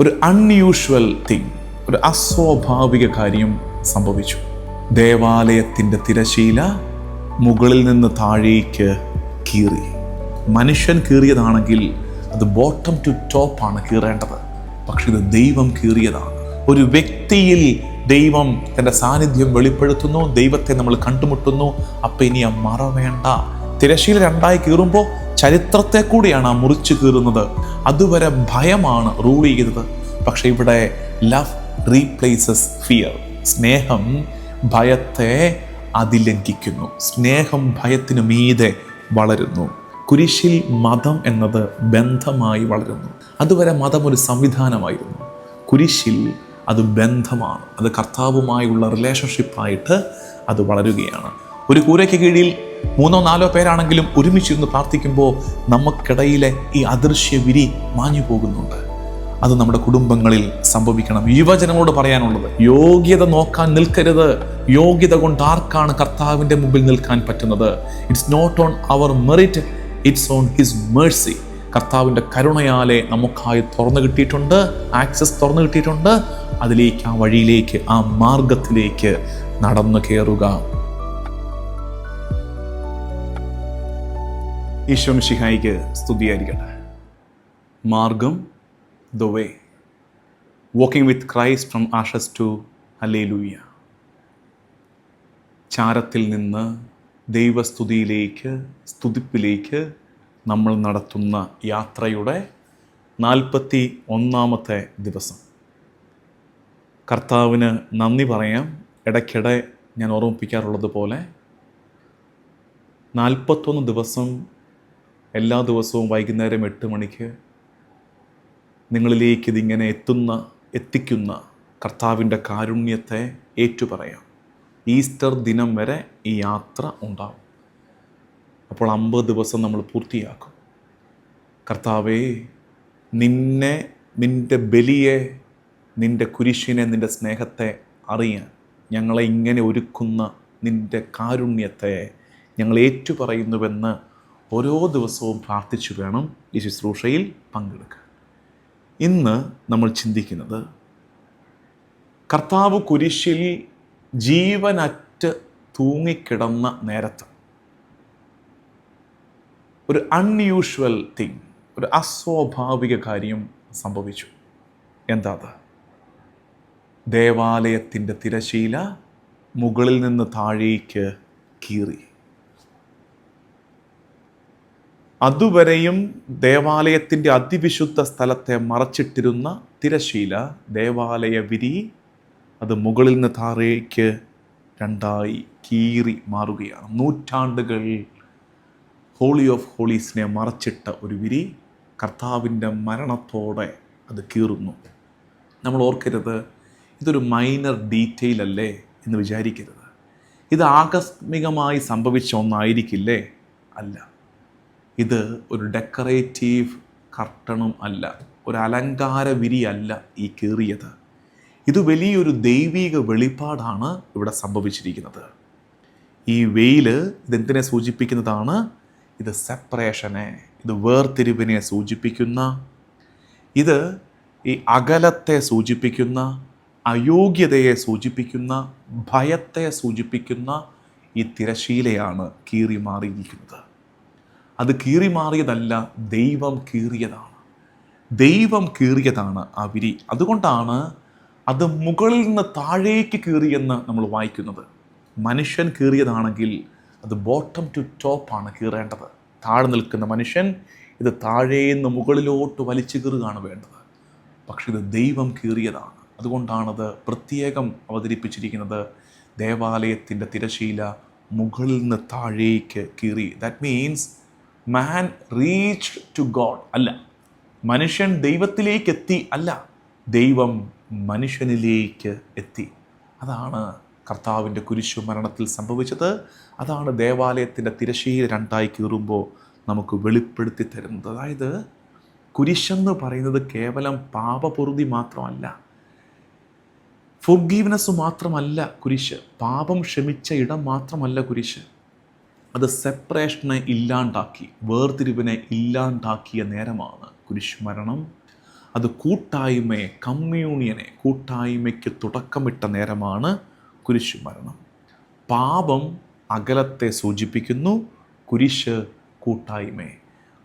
ഒരു unusual thing, ഒരു അസ്വാഭാവിക കാര്യം സംഭവിച്ചു. ദേവാലയത്തിൻ്റെ തിരശീല മുകളിൽ നിന്ന് താഴേക്ക് കീറി. മനുഷ്യൻ കീറിയതാണെങ്കിൽ അത് ബോട്ടം ടു ടോപ്പാണ് കീറേണ്ടത്. പക്ഷെ ഇത് ദൈവം കീറിയതാണ്. ഒരു വ്യക്തിയിൽ ദൈവം തൻ്റെ സാന്നിധ്യം വെളിപ്പെടുത്തുന്നു. ദൈവത്തെ നമ്മൾ കണ്ടുമുട്ടുന്നു. അപ്പം ഇനി ആ മറ വേണ്ട. തിരശീല രണ്ടായി കീറുമ്പോൾ ചരിത്രത്തെ കൂടിയാണ് ആ മുറിച്ച് കീറുന്നത്. അതുവരെ ഭയമാണ് റൂൾ ചെയ്തത്. പക്ഷെ ഇവിടെ ലവ് റീപ്ലേസസ് ഫിയർ. സ്നേഹം ഭയത്തെ അതിലംഘിക്കുന്നു. സ്നേഹം ഭയത്തിന് മീതെ വളരുന്നു. കുരിശിൽ മതം എന്നത് ബന്ധമായി വളരുന്നു. അതുവരെ മതം ഒരു സംവിധാനമായിരുന്നു. കുരിശിൽ അത് ബന്ധമാണ്. അത് കർത്താവുമായുള്ള റിലേഷൻഷിപ്പായിട്ട് അത് വളരുകയാണ്. ഒരു കൂരയ്ക്ക് കീഴിൽ 3-4 പേരാണെങ്കിലും ഒരുമിച്ചിരുന്ന് പ്രാർത്ഥിക്കുമ്പോൾ നമുക്കിടയിലെ ഈ അദൃശ്യ വിരി മാഞ്ഞു പോകുന്നുണ്ട്. അത് നമ്മുടെ കുടുംബങ്ങളിൽ സംഭവിക്കണം. യുവജനങ്ങളോട് പറയാനുള്ളത്, യോഗ്യത നോക്കാൻ നിൽക്കരുത്. യോഗ്യത കൊണ്ട് ആർക്കാണ് കർത്താവിൻ്റെ മുമ്പിൽ നിൽക്കാൻ പറ്റുന്നത്? It's not on our merit, it's on his mercy. കർത്താവിൻ്റെ കരുണയാലെ നമുക്കായി തുറന്നു കിട്ടിയിട്ടുണ്ട്, ആക്സസ് തുറന്നു കിട്ടിയിട്ടുണ്ട്. അതിലേക്ക്, ആ വഴിയിലേക്ക്, ആ മാർഗത്തിലേക്ക് നടന്നു കയറുക. ഈശോ മിശിഹായിക്ക് സ്തുതിയായിരിക്കട്ടെ. മാർഗം, the way, walking with Christ from ashes to hallelujah. ചാരത്തിൽ നിന്ന് ദൈവസ്തുതിയിലേക്ക്, സ്തുതിപ്പിലേക്ക് നമ്മൾ നടത്തുന്ന യാത്രയുടെ 41-ാമത്തെ ദിവസം. കർത്താവിന് നന്ദി പറയാം. ഇടയ്ക്കിടെ ഞാൻ ഓർമ്മിപ്പിക്കാറുള്ളത് പോലെ 41 ദിവസം എല്ലാ ദിവസവും വൈകുന്നേരം 8 മണിക്ക് നിങ്ങളിലേക്ക് ഇതിങ്ങനെ എത്തിക്കുന്ന കർത്താവിൻ്റെ കാരുണ്യത്തെ ഏറ്റുപറയാം. ഈസ്റ്റർ ദിനം വരെ ഈ യാത്ര ഉണ്ടാവും. അപ്പോൾ 50 ദിവസം നമ്മൾ പൂർത്തിയാക്കും. കർത്താവേ, നിന്നെ, നിൻ്റെ ബലിയെ, നിൻ്റെ കുരിശിനെ, നിൻ്റെ സ്നേഹത്തെ അറിയാൻ ഞങ്ങളെ ഇങ്ങനെ ഒരുക്കുന്ന നിൻ്റെ കാരുണ്യത്തെ ഞങ്ങൾ ഏറ്റുപറയുന്നുവെന്ന് ഓരോ ദിവസവും പ്രാർത്ഥിച്ചു വേണം ഈ ശുശ്രൂഷയിൽ പങ്കെടുക്കാൻ. ഇന്ന് നമ്മൾ ചിന്തിക്കുന്നത്, കർത്താവ് കുരിശിൽ ജീവനറ്റ് തൂങ്ങിക്കിടന്ന നേരത്ത് ഒരു അൺയൂഷ്വൽ തിങ്, ഒരു അസ്വാഭാവിക കാര്യം സംഭവിച്ചു. എന്താ അത്? ദേവാലയത്തിൻ്റെ തിരശീല മുകളിൽ നിന്ന് താഴേക്ക് കീറി. അതുവരെയും ദേവാലയത്തിൻ്റെ അതിവിശുദ്ധ സ്ഥലത്തെ മറച്ചിട്ടിരുന്ന തിരശീല, ദേവാലയ വിരി, അത് മുകളിൽ നിന്ന് താഴേക്ക് രണ്ടായി കീറി മാറുകയാണ്. നൂറ്റാണ്ടുകൾ ഹോളി ഓഫ് ഹോളീസിനെ മറച്ചിട്ട ഒരു വിരി കർത്താവിൻ്റെ മരണത്തോടെ അത് കീറുന്നു. നമ്മൾ ഓർക്കരുത്, ഇതൊരു മൈനർ ഡീറ്റെയിൽ അല്ലേ എന്ന് വിചാരിക്കരുത്. ഇത് ആകസ്മികമായി സംഭവിച്ച ഒന്നായിരിക്കില്ലേ? അല്ല. ഇത് ഒരു ഡെക്കറേറ്റീവ് കർട്ടണും അല്ല, ഒരു അലങ്കാര വിരിയല്ല ഈ കീറിയത്. ഇത് വലിയൊരു ദൈവിക വെളിപ്പാടാണ് ഇവിടെ സംഭവിച്ചിരിക്കുന്നത്. ഈ വെയിൽ ഇതെന്തിനെ സൂചിപ്പിക്കുന്നതാണ്? ഇത് സെപ്പറേഷനെ, ഇത് വേർതിരിവിനെ സൂചിപ്പിക്കുന്ന, ഇത് ഈ അകലത്തെ സൂചിപ്പിക്കുന്ന, അയോഗ്യതയെ സൂചിപ്പിക്കുന്ന, ഭയത്തെ സൂചിപ്പിക്കുന്ന ഈ തിരശീലയാണ് കീറി മാറിയിരിക്കുന്നത്. അത് കീറി മാറിയതല്ല, ദൈവം കീറിയതാണ്. ദൈവം കീറിയതാണ് ആ വിരി. അതുകൊണ്ടാണ് അത് മുകളിൽ നിന്ന് താഴേക്ക് കീറിയെന്ന് നമ്മൾ വായിക്കുന്നത്. മനുഷ്യൻ കീറിയതാണെങ്കിൽ അത് ബോട്ടം ടു ടോപ്പാണ് കീറേണ്ടത്. താഴെ നിൽക്കുന്ന മനുഷ്യൻ ഇത് താഴേന്ന് മുകളിലോട്ട് വലിച്ചു കീറുകയാണ് വേണ്ടത്. പക്ഷെ ഇത് ദൈവം കീറിയതാണ്. അതുകൊണ്ടാണത് പ്രത്യേകം അവതരിപ്പിച്ചിരിക്കുന്നത്. ദേവാലയത്തിൻ്റെ തിരശീല മുകളിൽ നിന്ന് താഴേക്ക് കീറി. That means man reached to God അല്ല, മനുഷ്യൻ ദൈവത്തിലേക്ക് എത്തി അല്ല, ദൈവം മനുഷ്യനിലേക്ക് എത്തി. അതാണ് കർത്താവിൻ്റെ കുരിശു മരണത്തിൽ സംഭവിച്ചത്. അതാണ് ദേവാലയത്തിൻ്റെ തിരശീല രണ്ടായി കീറുമ്പോൾ നമുക്ക് വെളിപ്പെടുത്തി തരുന്നത്. അതായത് കുരിശെന്ന് പറയുന്നത് കേവലം പാപപൊറുതി മാത്രമല്ല, ഫൊർഗീവ്നെസ് മാത്രമല്ല കുരിശ്, പാപം ക്ഷമിച്ച ഇടം മാത്രമല്ല കുരിശ്. അത് സെപ്പറേഷനെ ഇല്ലാണ്ടാക്കി, വേർതിരിവിനെ ഇല്ലാണ്ടാക്കിയ നേരമാണ് കുരിശുമരണം. അത് കൂട്ടായ്മയെ, കമ്മ്യൂണിയനെ, കൂട്ടായ്മയ്ക്ക് തുടക്കമിട്ട നേരമാണ് കുരിശുമരണം. പാപം അകലത്തെ സൂചിപ്പിക്കുന്നു, കുരിശ് കൂട്ടായ്മയെ.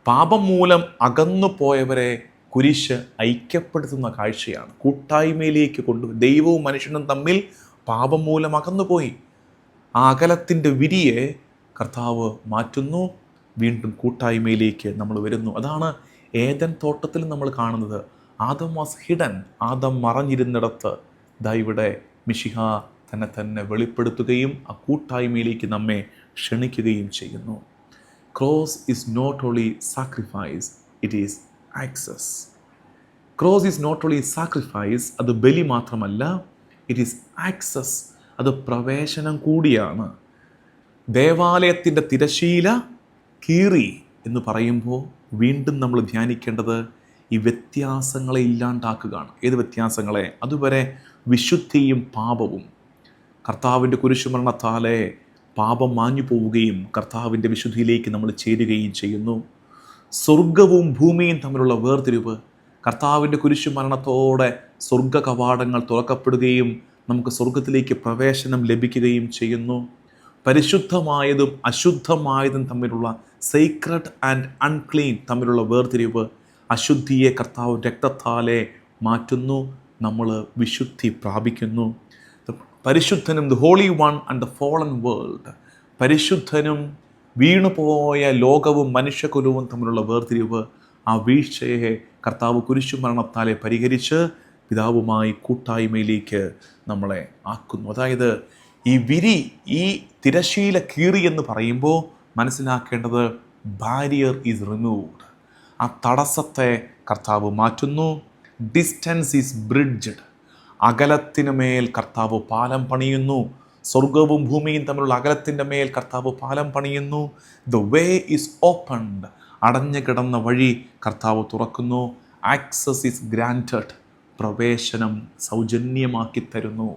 പാപം മൂലം അകന്നു പോയവരെ കുരിശ് ഐക്യപ്പെടുത്തുന്ന കാഴ്ചയാണ്, കൂട്ടായ്മയിലേക്ക് കൊണ്ടുപോയി. ദൈവവും മനുഷ്യനും തമ്മിൽ പാപം മൂലം അകന്നുപോയി. ആ അകലത്തിൻ്റെ വിരിയെ കർത്താവ് മാറ്റുന്നു, വീണ്ടും കൂട്ടായ്മയിലേക്ക് നമ്മൾ വരുന്നു. അതാണ് ഏദൻ തോട്ടത്തിൽ നമ്മൾ കാണുന്നത്. ആദം വാസ് ഹിഡൻ, ആദം മറഞ്ഞിരുന്നിടത്ത് ദാ ഇവിടെ മിശിഹ തന്നെ വെളിപ്പെടുത്തുകയും ആ കൂട്ടായ്മയിലേക്ക് നമ്മെ ക്ഷണിക്കുകയും ചെയ്യുന്നു. Cross is not only sacrifice, it is access. Cross is not only sacrifice, അത് ബലി മാത്രമല്ല, ഇറ്റ് ഈസ് ആക്സസ്, അത് പ്രവേശനം കൂടിയാണ്. ദേവാലയത്തിൻ്റെ തിരശീല കീറി എന്ന് പറയുമ്പോൾ വീണ്ടും നമ്മൾ ധ്യാനിക്കേണ്ടത് ഈ വ്യത്യാസങ്ങളെ ഇല്ലാണ്ടാക്കുകയാണ്. ഏത് വ്യത്യാസങ്ങളെ? അതുവരെ വിശുദ്ധിയും പാപവും. കർത്താവിൻ്റെ കുരിശുമരണത്താലെ പാപം മാഞ്ഞു പോവുകയും കർത്താവിൻ്റെ വിശുദ്ധിയിലേക്ക് നമ്മൾ ചേരുകയും ചെയ്യുന്നു. സ്വർഗവും ഭൂമിയും തമ്മിലുള്ള വേർതിരിവ്, കർത്താവിൻ്റെ കുരിശുമരണത്തോടെ സ്വർഗ കവാടങ്ങൾ തുറക്കപ്പെടുകയും നമുക്ക് സ്വർഗത്തിലേക്ക് പ്രവേശനം ലഭിക്കുകയും ചെയ്യുന്നു. പരിശുദ്ധമായതും അശുദ്ധമായതും തമ്മിലുള്ള സീക്രട്ട് ആൻഡ് അൺക്ലീൻ തമ്മിലുള്ള വേർതിരിവ്, അശുദ്ധിയെ കർത്താവ് രക്തത്താലെ മാറ്റുന്നു, നമ്മൾ വിശുദ്ധി പ്രാപിക്കുന്നു. പരിശുദ്ധനും the holy one and the fallen world, പരിശുദ്ധനും വീണുപോയ ലോകവും മനുഷ്യകുലവും തമ്മിലുള്ള വേർതിരിവ്, ആ വീഴ്ചയെ കർത്താവ് കുരിശുമരണത്താലെ പരിഹരിച്ച് പിതാവുമായി കൂട്ടായ്മയിലേക്ക് നമ്മളെ ആക്കുന്നു. അതായത് ഈ വിരി, ഈ തിരശീല കീറി എന്ന് പറയുമ്പോൾ മനസ്സിലാക്കേണ്ടത് ബാരിയർ ഈസ് റിമൂവ്ഡ്, ആ തടസ്സത്തെ കർത്താവ് മാറ്റുന്നു. ഡിസ്റ്റൻസ് ഈസ് ബ്രിഡ്ജ്ഡ്, അകലത്തിന് മേൽ കർത്താവ് പാലം പണിയുന്നു. സ്വർഗവും ഭൂമിയും തമ്മിലുള്ള അകലത്തിൻ്റെ മേൽ കർത്താവ് പാലം പണിയുന്നു. ദ വേ ഈസ് ഓപ്പൺഡ്, അടഞ്ഞു കിടന്ന വഴി കർത്താവ് തുറക്കുന്നു. ആക്സസ് ഈസ് ഗ്രാൻറ്റഡ്, പ്രവേശനം സൗജന്യമാക്കി തരുന്നു.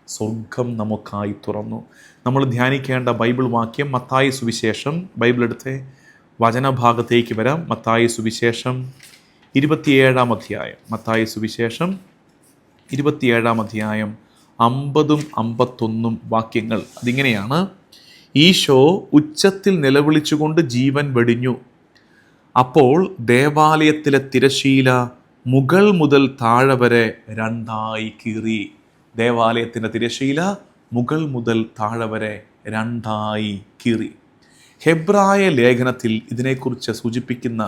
സ്വർഗം നമുക്കായി തുറന്നു. നമ്മൾ ധ്യാനിക്കേണ്ട ബൈബിൾ വാക്യം മത്തായി സുവിശേഷം, ബൈബിൾ എടുത്ത് വചനഭാഗത്തേക്ക് വരാം. മത്തായി സുവിശേഷം 27-ാം അധ്യായം, മത്തായി സുവിശേഷം 27-ാം അധ്യായം 50-51 വാക്യങ്ങൾ. അതിങ്ങനെയാണ്: ഈശോ ഉച്ചത്തിൽ നിലവിളിച്ചുകൊണ്ട് ജീവൻ വെടിഞ്ഞു. അപ്പോൾ ദേവാലയത്തിലെ തിരശീല മുകൾ മുതൽ താഴെ വരെ രണ്ടായി കീറി. ദേവാലയത്തിൻ്റെ തിരശീല മുകൾ മുതൽ താഴെ വരെ രണ്ടായി കീറി. ഹെബ്രായ ലേഖനത്തിൽ ഇതിനെക്കുറിച്ച് സൂചിപ്പിക്കുന്ന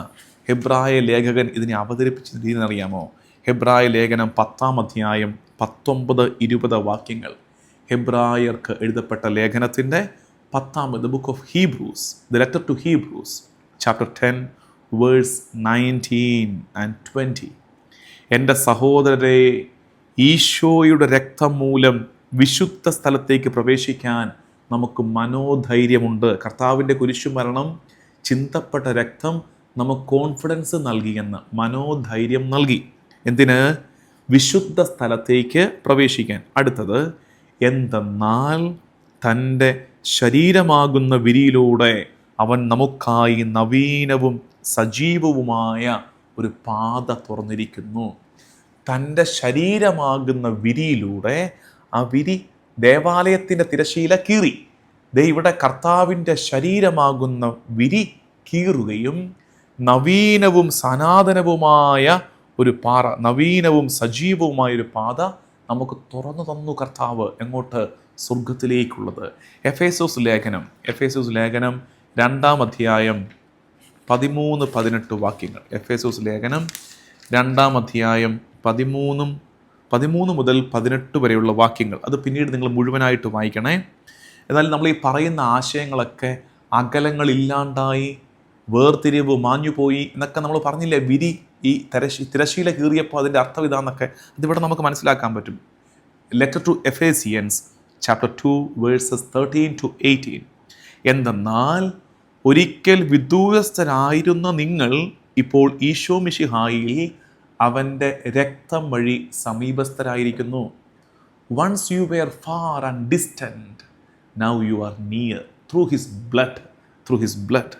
ഹെബ്രായ ലേഖകൻ ഇതിനെ അവതരിപ്പിച്ച രീതി അറിയാമോ? ഹെബ്രായ ലേഖനം 10-ാം അധ്യായം 19-20 വാക്യങ്ങൾ. ഹെബ്രായർക്ക് എഴുതപ്പെട്ട ലേഖനത്തിൻ്റെ 10-ാമത്, the book of Hebrews, the letter to Hebrews, chapter 10 verse 19 and 20. എൻ്റെ സഹോദരരെ, ഈശോയുടെ രക്തം മൂലം വിശുദ്ധ സ്ഥലത്തേക്ക് പ്രവേശിക്കാൻ നമുക്ക് മനോധൈര്യമുണ്ട്. കർത്താവിൻ്റെ കുരിശുമരണം, ചിന്തപ്പെട്ട രക്തം നമുക്ക് കോൺഫിഡൻസ് നൽകിയെന്ന്, മനോധൈര്യം നൽകി. എന്തിന്? വിശുദ്ധ സ്ഥലത്തേക്ക് പ്രവേശിക്കാൻ. അടുത്തത്, എന്തെന്നാൽ തൻ്റെ ശരീരമാകുന്ന വിരിയിലൂടെ അവൻ നമുക്കായി നവീനവും സജീവവുമായ ഒരു പാത തുറന്നിരിക്കുന്നു. തൻ്റെ ശരീരമാകുന്ന വിരിയിലൂടെ, ആ വിരി ദേവാലയത്തിൻ്റെ തിരശീല കീറി. ഇവിടെ കർത്താവിൻ്റെ ശരീരമാകുന്ന വിരി കീറുകയും നവീനവും സനാതനവുമായ ഒരു പാറ, നവീനവും സജീവവുമായൊരു പാത നമുക്ക് തുറന്നു തന്നു കർത്താവ്. എങ്ങോട്ട്? സ്വർഗത്തിലേക്കുള്ളത്. എഫേസോസ് ലേഖനം 2-ാം അധ്യായം 13-18 വാക്യങ്ങൾ. എഫേസോസ് ലേഖനം 2-ാം അധ്യായം 13 മുതൽ 18 വരെയുള്ള വാക്യങ്ങൾ. അത് പിന്നീട് നിങ്ങൾ മുഴുവനായിട്ട് വായിക്കണേ. എന്നാൽ നമ്മൾ ഈ പറയുന്ന ആശയങ്ങളൊക്കെ അകലങ്ങളില്ലാണ്ടായി, വേർതിരിവ് മാഞ്ഞുപോയി എന്നൊക്കെ നമ്മൾ പറഞ്ഞില്ലേ. വിരി, ഈ തിരശീല കീറിയപ്പോൾ അതിൻ്റെ അർത്ഥം ഇതാന്നൊക്കെ അതിവിടെ നമുക്ക് മനസ്സിലാക്കാൻ പറ്റും. Letter to Ephesians chapter 2 verses 13-18. എന്തെന്നാൽ ഒരിക്കൽ വിദൂരസ്ഥരായിരുന്ന നിങ്ങൾ ഇപ്പോൾ ഈശോ മിശിഹായിൽ അവൻ്റെ രക്തം വഴി സമീപസ്ഥരായിരിക്കുന്നു. Once you were far and distant, now you are near through his blood.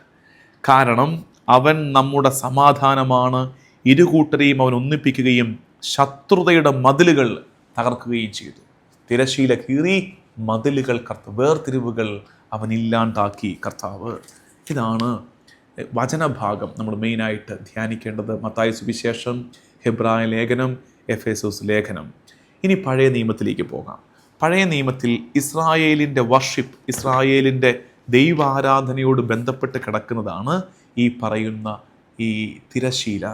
കാരണം അവൻ നമ്മുടെ സമാധാനമാണ്, ഇരുകൂട്ടരെയും അവൻ ഒന്നിപ്പിക്കുകയും ശത്രുതയുടെ മതിലുകൾ തകർക്കുകയും ചെയ്തു. തിരശീല കീറി മതിലുകൾ വേർതിരിവുകൾ അവൻ ഇല്ലാണ്ടാക്കി കർത്താവ്. ഇതാണ് വചനഭാഗം നമ്മൾ മെയിനായിട്ട് ധ്യാനിക്കേണ്ടത്. മത്തായി സുവിശേഷം, ഹെബ്രായ ലേഖനം, എഫേസോസ് ലേഖനം. ഇനി പഴയ നിയമത്തിലേക്ക് പോകാം. പഴയ നിയമത്തിൽ ഇസ്രായേലിൻ്റെ വർഷിപ്പ്, ഇസ്രായേലിൻ്റെ ദൈവാരാധനയോട് ബന്ധപ്പെട്ട് കിടക്കുന്നതാണ് ഈ പറയുന്ന ഈ തിരശീല,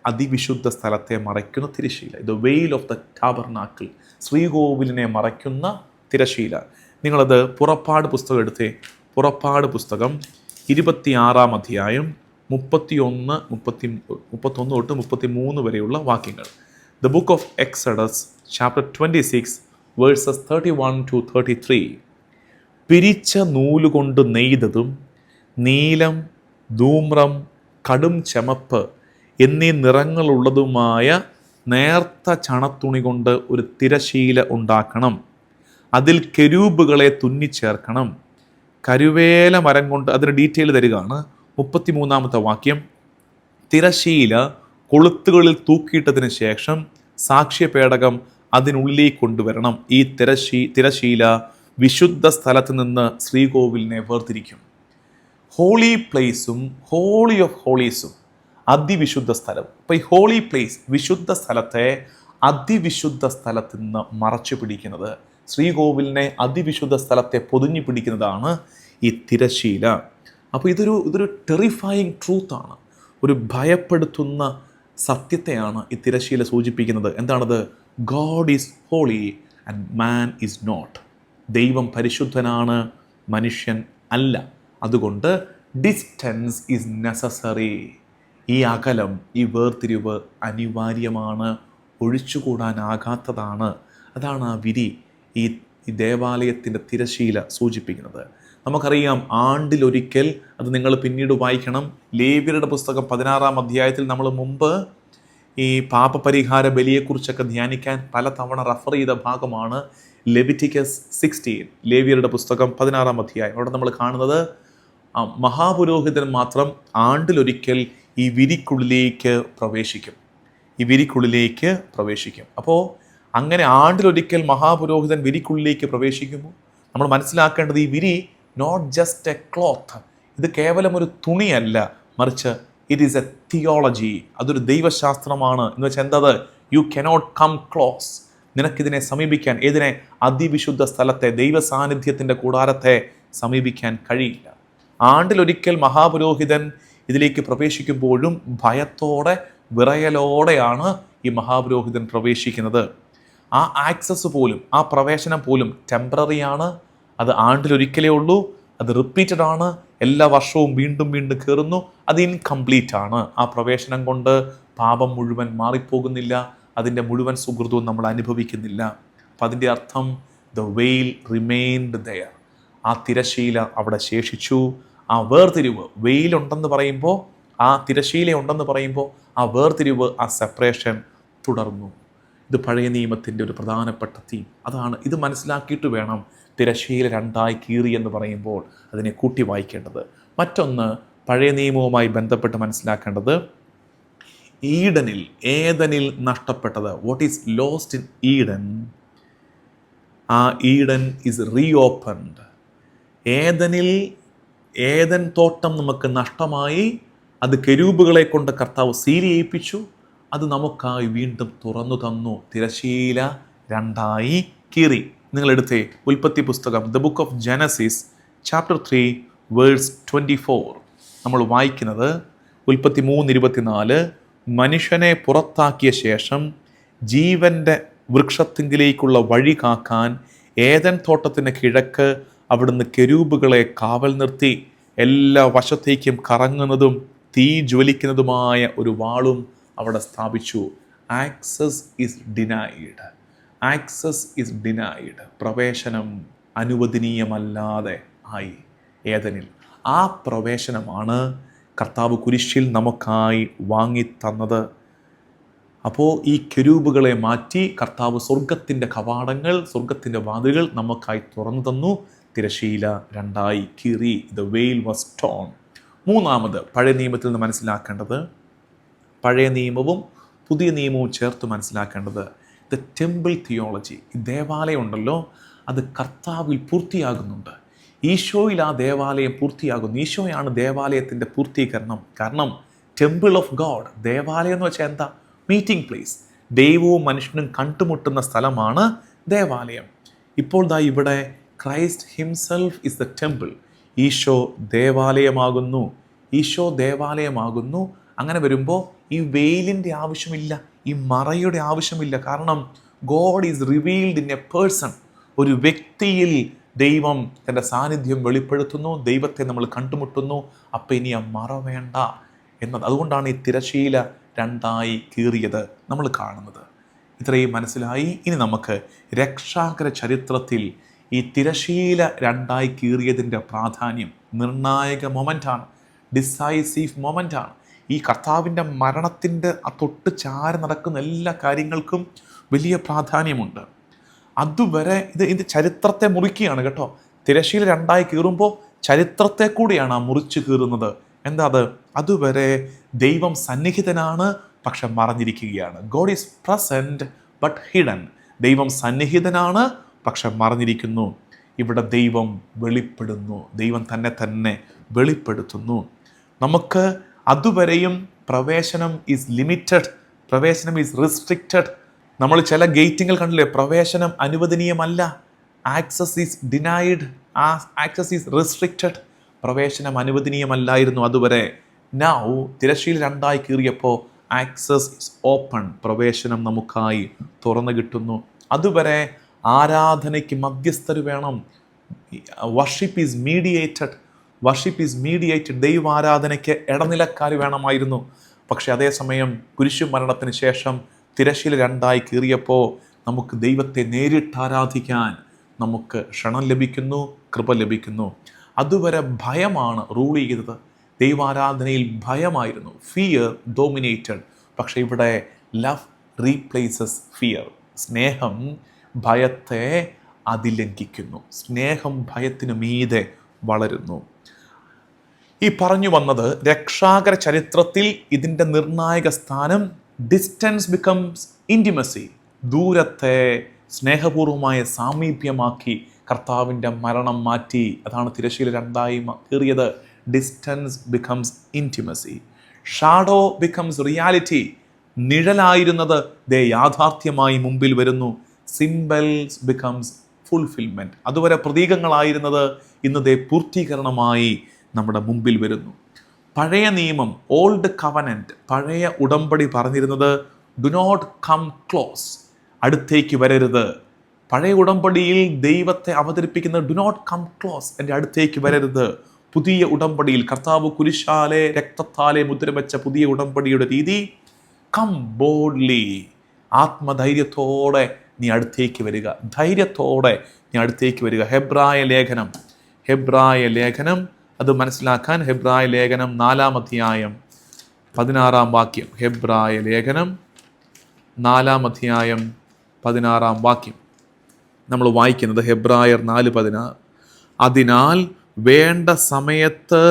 അതിവിശുദ്ധ സ്ഥലത്തെ മറയ്ക്കുന്ന തിരശീല. ഇത് വെയിൽ ഓഫ് ദ ടാബർനാക്കിൾ, ശ്രീകോവിലിനെ മറയ്ക്കുന്ന തിരശീല. നിങ്ങളത് പുറപ്പാട് പുസ്തകം എടുത്തേ. പുറപ്പാട് പുസ്തകം 26-ാം അധ്യായം 31 തൊട്ട് 33 വരെയുള്ള വാക്യങ്ങൾ. The book of Exodus chapter 26 versus 31 to 33. പിരിച്ച നൂലുകൊണ്ട് നെയ്തതും നീലം, ധൂമ്രം, കടും ചെമപ്പ് എന്നീ നിറങ്ങളുള്ളതുമായ നേർത്ത ചണത്തുണി കൊണ്ട് ഒരു തിരശീല ഉണ്ടാക്കണം. അതിൽ കെരൂബുകളെ തുന്നിച്ചേർക്കണം. കരുവേല മരം കൊണ്ട്, അതിന് ഡീറ്റെയിൽ തരികയാണ്. 33-ാമത്തെ വാക്യം. തിരശീല കൊളുത്തുകളിൽ തൂക്കിയിട്ടതിന് ശേഷം സാക്ഷ്യപേടകം അതിനുള്ളിലേക്ക് കൊണ്ടുവരണം. ഈ തിരശീല വിശുദ്ധ സ്ഥലത്ത് നിന്ന് ശ്രീകോവിലിനെ വേർതിരിക്കും. ഹോളി പ്ലേസും ഹോളി ഓഫ് ഹോളീസും അതിവിശുദ്ധ സ്ഥലം. അപ്പോൾ ഈ ഹോളി പ്ലേസ്, വിശുദ്ധ സ്ഥലത്തെ അതിവിശുദ്ധ സ്ഥലത്ത് നിന്ന് മറച്ചു പിടിക്കുന്നത്, ശ്രീകോവിലിനെ അതിവിശുദ്ധ സ്ഥലത്തെ പൊതിഞ്ഞു പിടിക്കുന്നതാണ് ഈ തിരശീല. അപ്പോൾ ഇതൊരു ടെറിഫയിങ് ട്രൂത്താണ്, ഒരു ഭയപ്പെടുത്തുന്ന സത്യത്തെയാണ് ഈ തിരശീല സൂചിപ്പിക്കുന്നത്. എന്താണത്? God is holy and man is not. ദൈവം പരിശുദ്ധനാണ്, മനുഷ്യൻ അല്ല. അതുകൊണ്ട് ഡിസ്റ്റൻസ് ഈസ് നെസസറി. ഈ അകലം, ഈ വേർതിരിവ് അനിവാര്യമാണ്, ഒഴിച്ചുകൂടാനാകാത്തതാണ്. അതാണ് ആ വിരി ഈ ദേവാലയത്തിൻ്റെ തിരശീല സൂചിപ്പിക്കുന്നത്. നമുക്കറിയാം, ആണ്ടിലൊരിക്കൽ, അത് നിങ്ങൾ പിന്നീട് വായിക്കണം, ലേവ്യരുടെ പുസ്തകം 16-ാം അധ്യായത്തിൽ നമ്മൾ മുമ്പ് ഈ പാപപരിഹാര ബലിയെക്കുറിച്ചൊക്കെ ധ്യാനിക്കാൻ പലതവണ റഫർ ചെയ്ത ഭാഗമാണ് ലെവിറ്റിക്കസ് 16, ലേവ്യരുടെ പുസ്തകം 16-ാം അധ്യായം. അവിടെ നമ്മൾ കാണുന്നത് മഹാപുരോഹിതൻ മാത്രം ആണ്ടിലൊരിക്കൽ ഈ വിരിക്കുള്ളിലേക്ക് പ്രവേശിക്കും. അപ്പോൾ അങ്ങനെ ആണ്ടിലൊരിക്കൽ മഹാപുരോഹിതൻ വിരിക്കുള്ളിലേക്ക് പ്രവേശിക്കുമ്പോൾ നമ്മൾ മനസ്സിലാക്കേണ്ടത്, ഈ വിരി നോട്ട് ജസ്റ്റ് എ ക്ലോത്ത്, ഇത് കേവലം ഒരു തുണിയല്ല, മറിച്ച് ഇറ്റ് ഈസ് എ തിയോളജി, അതൊരു ദൈവശാസ്ത്രമാണ്. എന്ന് വെച്ചാൽ എന്തത്? യു കനോട്ട് കം ക്ലോസ്, നിനക്കിതിനെ സമീപിക്കാൻ, ഏതിനെ? അതിവിശുദ്ധ സ്ഥലത്തെ, ദൈവ സാന്നിധ്യത്തിൻ്റെ കൂടാരത്തെ സമീപിക്കാൻ കഴിയില്ല. ആണ്ടിലൊരിക്കൽ മഹാപുരോഹിതൻ ഇതിലേക്ക് പ്രവേശിക്കുമ്പോഴും ഭയത്തോടെ, വിറയലോടെയാണ് ഈ മഹാപുരോഹിതൻ പ്രവേശിക്കുന്നത്. ആ ആക്സസ് പോലും, ആ പ്രവേശനം പോലും ടെമ്പററിയാണ്. അത് ആണ്ടിലൊരിക്കലേ ഉള്ളൂ. അത് റിപ്പീറ്റഡ് ആണ്. എല്ലാ വർഷവും വീണ്ടും വീണ്ടും കയറുന്നു. അത് ഇൻകംപ്ലീറ്റ് ആണ്. ആ പ്രവേശനം കൊണ്ട് പാപം മുഴുവൻ മാറിപ്പോകുന്നില്ല, അതിൻ്റെ മുഴുവൻ സുഹൃതവും നമ്മൾ അനുഭവിക്കുന്നില്ല. അപ്പം അതിൻ്റെ അർത്ഥം ദ വെയിൽ റിമെയിൻഡ് ദെയർ. ആ തിരശീല അവിടെ ശേഷിച്ചു. ആ വേർതിരിവ്, വെയിലുണ്ടെന്ന് പറയുമ്പോൾ, ആ തിരശീല ഉണ്ടെന്ന് പറയുമ്പോൾ, ആ വേർതിരിവ്, ആ സെപ്പറേഷൻ തുടർന്നു. ഇത് പഴയ നിയമത്തിൻ്റെ ഒരു പ്രധാനപ്പെട്ട തീം അതാണ്. ഇത് മനസ്സിലാക്കിയിട്ട് വേണം തിരശീല രണ്ടായി കീറി എന്ന് പറയുമ്പോൾ അതിനെ കൂട്ടി വായിക്കേണ്ടത്. മറ്റൊന്ന്, പഴയ നിയമവുമായി ബന്ധപ്പെട്ട് മനസ്സിലാക്കേണ്ടത്, ഏദനിൽ നഷ്ടപ്പെട്ടത്, what is lost in Eden, ആ ഈഡൻ ഈസ് റീഓപ്പൺഡ്. ഏദൻ തോട്ടം നമുക്ക് നഷ്ടമായി, അത് കെരൂബുകളെ കൊണ്ട് കർത്താവ് സീലിയേൽപ്പിച്ചു, അത് നമുക്കായി വീണ്ടും തുറന്നു തന്നു. തിരശീല രണ്ടായി കീറി. നിങ്ങളെടുത്തേ ഉൽപ്പത്തി പുസ്തകം, the book of Genesis chapter 3 verse 24. നമ്മൾ വായിക്കുന്നത് ഉൽപ്പത്തി 3:24. മനുഷ്യനെ പുറത്താക്കിയ ശേഷം ജീവൻ്റെ വൃക്ഷത്തിങ്കിലേക്കുള്ള വഴി കാക്കാൻ ഏദൻ തോട്ടത്തിന് കിഴക്ക് അവിടുന്ന് കെരൂബുകളെ കാവൽ നിർത്തി. എല്ലാ വശത്തേക്കും കറങ്ങുന്നതും തീ ജ്വലിക്കുന്നതുമായ ഒരു വാളും അവിടെ സ്ഥാപിച്ചു. Access is denied. പ്രവേശനം അനുവദനീയമല്ലാതെ ആയി ഏദനിൽ. ആ പ്രവേശനമാണ് കർത്താവ് കുരിശിൽ നമുക്കായി വാങ്ങിത്തന്നത്. അപ്പോൾ ഈ കെരൂബുകളെ മാറ്റി കർത്താവ് സ്വർഗത്തിൻ്റെ കവാടങ്ങൾ, സ്വർഗത്തിൻ്റെ വാതിലുകൾ നമുക്കായി തുറന്നു തന്നു. തിരശീല രണ്ടായി കീറി. ദ വെയിൽ വാസ് ടോൺ. മൂന്നാമത്, പഴയ നിയമത്തിൽ നിന്ന് മനസ്സിലാക്കേണ്ടത്, പഴയ നിയമവും പുതിയ നിയമവും ചേർത്ത് മനസ്സിലാക്കേണ്ടത് ദ ടെമ്പിൾ തിയോളജി, ഈ ദേവാലയം ഉണ്ടല്ലോ, അത് കർത്താവിൽ പൂർത്തിയാകുന്നുണ്ട്. ഈശോയിൽ ആ ദേവാലയം പൂർത്തിയാകുന്നു. ഈശോയാണ് ദേവാലയത്തിൻ്റെ പൂർത്തീകരണം. കാരണം ടെമ്പിൾ ഓഫ് ഗോഡ്, ദേവാലയം എന്ന് വെച്ചാൽ എന്താ? Meeting place. ദൈവവും മനുഷ്യനും കണ്ടുമുട്ടുന്ന സ്ഥലമാണ് ദേവാലയം. ഇപ്പോൾ ദാ ഇവിടെ Christ himself is the temple. Isho ദേവാലയമാകുന്നു. ഈശോ ദേവാലയമാകുന്നു. അങ്ങനെ വരുമ്പോൾ ഈ വെയിലിൻ്റെ ആവശ്യമില്ല, ഈ മറയുടെ ആവശ്യമില്ല. കാരണം God is revealed in a person. ഒരു വ്യക്തിയിൽ ദൈവം തൻ്റെ സാന്നിധ്യം വെളിപ്പെടുത്തുന്നു. ദൈവത്തെ നമ്മൾ കണ്ടുമുട്ടുന്നു. അപ്പം ഇനി ആ മറ വേണ്ട എന്നത്. അതുകൊണ്ടാണ് ഈ തിരശീല രണ്ടായി കീറിയത് നമ്മൾ കാണുന്നത്. ഇത്രയും മനസ്സിലായി. ഇനി നമുക്ക് രക്ഷാകര ചരിത്രത്തിൽ ഈ തിരശീല രണ്ടായി കീറിയതിൻ്റെ പ്രാധാന്യം, നിർണായക മൊമെൻ്റാണ്, ഡിസൈസീവ് മൊമെൻ്റാണ്. ഈ കർത്താവിൻ്റെ മരണത്തിൻ്റെ ആ തൊട്ട് ചാരി നടക്കുന്ന എല്ലാ കാര്യങ്ങൾക്കും വലിയ പ്രാധാന്യമുണ്ട്. അതുവരെ ഇത് ചരിത്രത്തെ മുറിക്കുകയാണ് കേട്ടോ. തിരശീല രണ്ടായി കീറുമ്പോൾ ചരിത്രത്തെ കൂടിയാണ് ആ മുറിച്ച് കീറുന്നത്. എന്താ അത്? അതുവരെ ദൈവം സന്നിഹിതനാണ്, പക്ഷെ മറഞ്ഞിരിക്കുകയാണ്. God is present but hidden. ദൈവം സന്നിഹിതനാണ്, പക്ഷെ മറഞ്ഞിരിക്കുന്നു. ഇവിടെ ദൈവം വെളിപ്പെടുന്നു. ദൈവം തന്നെ വെളിപ്പെടുത്തുന്നു. നമുക്ക് അതുവരെയും പ്രവേശനം ഈസ് ലിമിറ്റഡ്, പ്രവേശനം ഈസ് റിസ്ട്രിക്റ്റഡ്. നമ്മൾ ചില ഗേറ്റിങ്ങൾ കണ്ടില്ലേ, പ്രവേശനം അനുവദനീയമല്ല, access is denied, access is restricted. പ്രവേശനം അനുവദനീയമല്ലായിരുന്നു അതുവരെ. നൗ തിരശ്ശീല രണ്ടായി കീറിയപ്പോൾ ആക്സസ് ഈസ് ഓപ്പൺ, പ്രവേശനം നമുക്കായി തുറന്നു കിട്ടുന്നു. അതുവരെ ആരാധനയ്ക്ക് മധ്യസ്ഥർ വേണം. Worship is mediated, worship is mediated. ദൈവാരാധനയ്ക്ക് ഇടനിലക്കാർ വേണമായിരുന്നു. പക്ഷെ അതേസമയം കുരിശു മരണത്തിന് ശേഷം തിരശ്ശീല രണ്ടായി കീറിയപ്പോൾ നമുക്ക് ദൈവത്തെ നേരിട്ട് ആരാധിക്കാൻ നമുക്ക് ക്ഷണം ലഭിക്കുന്നു, കൃപ ലഭിക്കുന്നു. അതുവരെ ഭയമാണ് റൂൾ ചെയ്തത്. ദൈവാരാധനയിൽ ഭയമായിരുന്നു, ഫിയർ ഡോമിനേറ്റഡ്. പക്ഷെ ഇവിടെ ലവ് റീപ്ലേസസ് ഫിയർ. സ്നേഹം ഭയത്തെ അതിലംഘിക്കുന്നു. സ്നേഹം ഭയത്തിന് മീതെ വളരുന്നു. ഈ പറഞ്ഞു വന്നത് രക്ഷാകര ചരിത്രത്തിൽ ഇതിൻ്റെ നിർണായക സ്ഥാനം ഡിസ്റ്റൻസ് ബിക്കംസ് ഇൻറ്റിമസി. ദൂരത്തെ സ്നേഹപൂർവമായ സാമീപ്യമാക്കി കർത്താവിൻ്റെ മരണം മാറ്റി. അതാണ് തിരശ്ശീല രണ്ടായി കീറിയത്. Distance becomes intimacy. Shadow becomes reality. നിഴലായിരുന്നത് ദേ യാഥാർത്ഥ്യമായി മുമ്പിൽ വരുന്നു. Symbols becomes fulfilment. അതുവരെ പ്രതീകങ്ങളായിരുന്നത് ഇന്ന് ദേ പൂർത്തീകരണമായി നമ്മുടെ മുമ്പിൽ വരുന്നു. പഴയ നിയമം, ഓൾഡ് കവനൻറ്റ്, പഴയ ഉടമ്പടി പറഞ്ഞിരുന്നത് ഡു നോട്ട് കം ക്ലോസ്, അടുത്തേക്ക് വരരുത്. പഴയ ഉടമ്പടിയിൽ ദൈവത്തെ അവതരിപ്പിക്കുന്നത് ഡു നോട്ട് കം ക്ലോസ്, എൻ്റെ അടുത്തേക്ക് വരരുത്. പുതിയ ഉടമ്പടിയിൽ കർത്താവ് കുരിശാലെ രക്തത്താലെ മുദ്രവെച്ച പുതിയ ഉടമ്പടിയുടെ രീതി കം ബോൾഡ്ലി, ആത്മധൈര്യത്തോടെ നീ അടുത്തേക്ക് വരിക, ധൈര്യത്തോടെ നീ അടുത്തേക്ക് വരിക. ഹെബ്രായ ലേഖനം അത് മനസ്സിലാക്കാൻ ഹെബ്രായ ലേഖനം 4-ാം അധ്യായം 16-ാം വാക്യം. ഹെബ്രായ ലേഖനം 4-ാം അധ്യായം 16-ാം വാക്യം നമ്മൾ വായിക്കുന്നത് ഹെബ്രായർ 4:16. അതിനാൽ വേണ്ട സമയത്ത്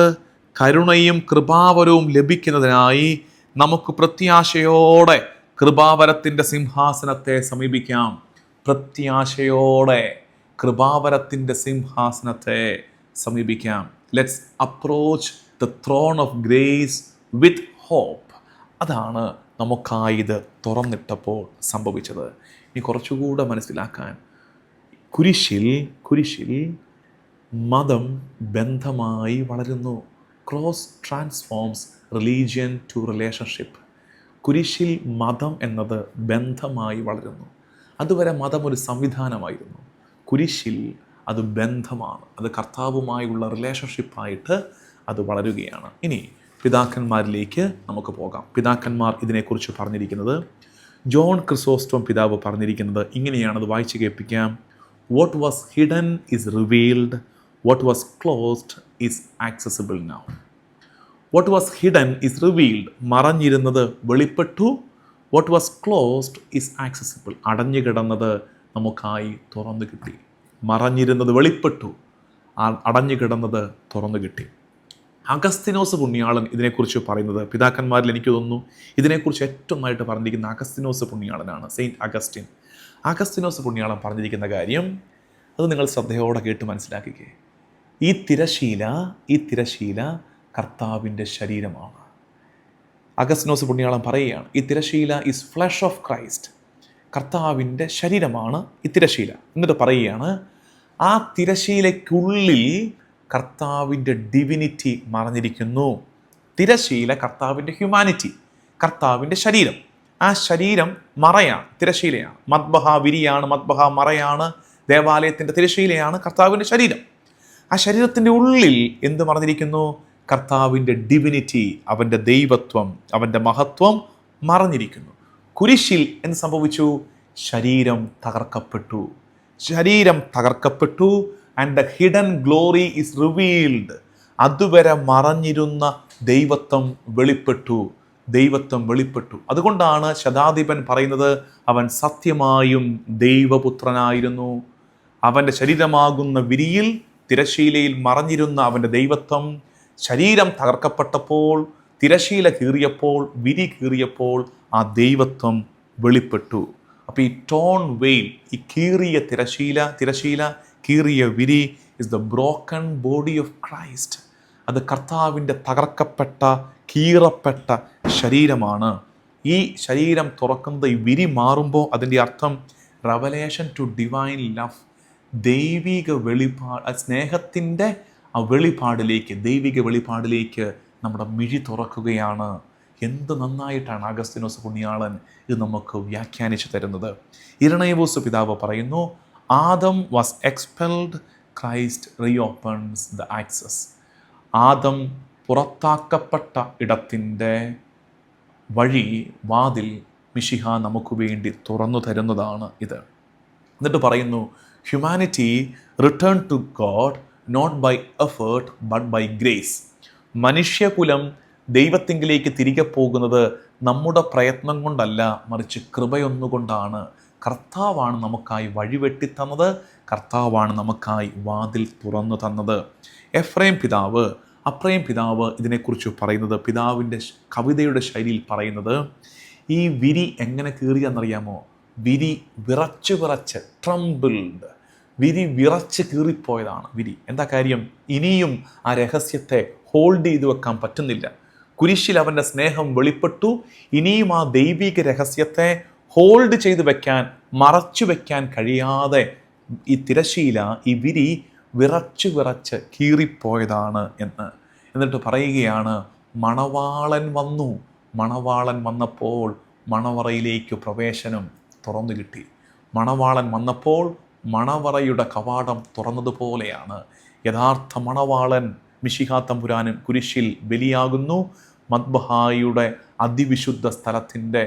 കരുണയും കൃപാവരവും ലഭിക്കുന്നതിനായി നമുക്ക് പ്രത്യാശയോടെ കൃപാവരത്തിൻ്റെ സിംഹാസനത്തെ സമീപിക്കാം. പ്രത്യാശയോടെ കൃപാവരത്തിൻ്റെ സിംഹാസനത്തെ സമീപിക്കാം. Let's approach the throne of grace with hope. അതാണ് നമുക്കായത് തുറന്നിട്ടപ്പോൾ സംഭവിച്ചത്. ഇനി കുറച്ചുകൂടെ മനസ്സിലാക്കാൻ, കുരിശിൽ മതം ബന്ധമായി വളരുന്നു. Cross transforms religion to relationship. കുരിശിൽ മതം എന്നത് ബന്ധമായി വളരുന്നു. അതുവരെ മതം ഒരു സംവിധാനമായിരുന്നു. കുരിശിൽ അത് ബന്ധമാണ്. അത് കർത്താവുമായുള്ള റിലേഷൻഷിപ്പായിട്ട് അത് വളരുകയാണ്. ഇനി പിതാക്കന്മാരിലേക്ക് നമുക്ക് പോകാം. പിതാക്കന്മാർ ഇതിനെക്കുറിച്ച് പറഞ്ഞിരിക്കുന്നത്, ജോൺ ക്രിസോസ്റ്റം പിതാവ് പറഞ്ഞിരിക്കുന്നത് ഇങ്ങനെയാണ്. അത് വായിച്ച് കേൾപ്പിക്കാം. What was hidden is revealed, what was closed is accessible now. What was hidden is revealed, മറഞ്ഞിരുന്നത് വെളിപ്പെട്ടു. What was closed is accessible, അടഞ്ഞു കിടന്നത് നമുക്കായി തുറന്നു കിട്ടി. മറഞ്ഞിരുന്നത് വെളിപ്പെട്ടു, അടഞ്ഞു കിടന്നത് തുറന്നു കിട്ടി. അഗസ്തിനോസ് പുണ്യാളൻ ഇതിനെക്കുറിച്ച് പറയുന്നത്, പിതാക്കന്മാരിൽ എനിക്ക് തോന്നുന്നു ഇതിനെക്കുറിച്ച് ഏറ്റവും നന്നായിട്ട് പറഞ്ഞിരിക്കുന്ന അഗസ്തിനോസ് പുണ്യാളനാണ്, സെയിൻറ്റ് അഗസ്റ്റിൻ. അഗസ്തിനോസ് പുണ്യാളൻ പറഞ്ഞിരിക്കുന്ന കാര്യം അത് നിങ്ങൾ ശ്രദ്ധയോടെ കേട്ട് മനസ്സിലാക്കിക്കേ. ഈ തിരശീല കർത്താവിൻ്റെ ശരീരമാണ്. അഗസ്തിനോസ് പുണ്യാളൻ പറയുകയാണ്, ഈ തിരശീല ഈസ് ഫ്ലഷ് ഓഫ് ക്രൈസ്റ്റ്. കർത്താവിൻ്റെ ശരീരമാണ് ഈ തിരശീല. എന്നിട്ട് പറയുകയാണ്, ആ തിരശീലയ്ക്കുള്ളിൽ കർത്താവിൻ്റെ ഡിവിനിറ്റി മറഞ്ഞിരിക്കുന്നു. തിരശീല കർത്താവിൻ്റെ ഹ്യൂമാനിറ്റി, കർത്താവിൻ്റെ ശരീരം. ആ ശരീരം മറയാണ്, തിരശീലയാണ്. മദ്ബഹ വിരിയാണ്, മദ്ബഹ മറയാണ്, ദേവാലയത്തിൻ്റെ തിരശീലയാണ് കർത്താവിൻ്റെ ശരീരം. ആ ശരീരത്തിൻ്റെ ഉള്ളിൽ എന്ത് മറഞ്ഞിരിക്കുന്നു? കർത്താവിൻ്റെ ഡിവിനിറ്റി, അവൻ്റെ ദൈവത്വം, അവൻ്റെ മഹത്വം മറഞ്ഞിരിക്കുന്നു. കുരിശിൽ എന്ത് സംഭവിച്ചു? ശരീരം തകർക്കപ്പെട്ടു. And the hidden glory is revealed. അതുവരെ മറഞ്ഞിരുന്ന ദൈവത്വം വെളിപ്പെട്ടു. അതുകൊണ്ടാണ് ശതാധിപൻ പറയുന്നത്, അവൻ സത്യമായും ദൈവപുത്രനായിരുന്നു. അവൻ്റെ ശരീരമാകുന്ന വിരിയിൽ, തിരശീലയിൽ മറഞ്ഞിരുന്ന അവൻ്റെ ദൈവത്വം ശരീരം തകർക്കപ്പെട്ടപ്പോൾ, തിരശീല കീറിയപ്പോൾ, വിരി കീറിയപ്പോൾ ആ ദൈവത്വം വെളിപ്പെട്ടു. അപ്പോൾ ഈ ടോൺ വെയിൽ, ഈ കീറിയ തിരശീല കീറിയ വിരി is the broken body of Christ. അത് കർത്താവിൻ്റെ തകർക്കപ്പെട്ട, കീറപ്പെട്ട ശരീരമാണ്. ഈ ശരീരം തുറക്കുന്നത്, ഈ വിരി മാറുമ്പോൾ അതിൻ്റെ അർത്ഥം റെവലേഷൻ ടു ഡിവൈൻ ലവ്, ദൈവിക വെളിപാട്, സ്നേഹത്തിൻ്റെ ആ വെളിപാടിലേക്ക്, ദൈവിക വെളിപാടിലേക്ക് നമ്മുടെ മിഴി തുറക്കുകയാണ്. എന്ത് നന്നായിട്ടാണ് അഗസ്തിനോസ് പുണ്യാളൻ ഇത് നമുക്ക് വ്യാഖ്യാനിച്ചു തരുന്നത്. ഇരണേവൂസ് പിതാവ് പറയുന്നു, Adam was expelled, Christ reopens the access. Adam പുറത്താക്കപ്പെട്ട ഇടത്തിൻ്റെ വാതിൽ മിശിഹ നമുക്ക് വേണ്ടി തുറന്നു തരുന്നതാണ് ഇത്. എന്നിട്ട് പറയുന്നു, humanity return to God not by effort but by grace. മനുഷ്യകുലം ദൈവത്തിങ്കിലേക്ക് തിരികെ പോകുന്നത് നമ്മുടെ പ്രയത്നം കൊണ്ടല്ല, മറിച്ച് കൃപയൊന്നുകൊണ്ടാണ്. കർത്താവാണ് നമുക്കായി വഴിവെട്ടിത്തന്നത്, കർത്താവാണ് നമുക്കായി വാതിൽ തുറന്നു തന്നത്. അപ്രയം പിതാവ് ഇതിനെക്കുറിച്ച് പറയുന്നത്, പിതാവിൻ്റെ കവിതയുടെ ശൈലിയിൽ പറയുന്നത്, ഈ വിരി എങ്ങനെ കീറിയെന്നറിയാമോ? വിരി വിറച്ച് ട്രംബിൾഡ്, വിരി വിറച്ച് കീറിപ്പോയതാണ് വിരി. എന്താ കാര്യം? ഇനിയും ആ രഹസ്യത്തെ ഹോൾഡ് ചെയ്തു വെക്കാൻ പറ്റുന്നില്ല. കുരിശിൽ അവൻ്റെ സ്നേഹം വെളിപ്പെട്ടു. ഇനിയും ആ ദൈവിക രഹസ്യത്തെ ഹോൾഡ് ചെയ്തു വെക്കാൻ, മറച്ചു വെക്കാൻ കഴിയാതെ ഈ തിരശീല, ഈ വിരി വിറച്ച് കീറിപ്പോയതാണ് എന്നിട്ട് പറയുകയാണ്, മണവാളൻ വന്നപ്പോൾ മണവറയിലേക്ക് പ്രവേശനം തുറന്നു കിട്ടി. മണവാളൻ വന്നപ്പോൾ മണവറയുടെ കവാടം തുറന്നതുപോലെയാണ്. യഥാർത്ഥ മണവാളൻ മിശിഹാ തമ്പുരാനും കുരിശിൽ ബലിയാകുന്നു. മദ്ബഹായുടെ അതിവിശുദ്ധ സ്ഥലത്തിൻ്റെ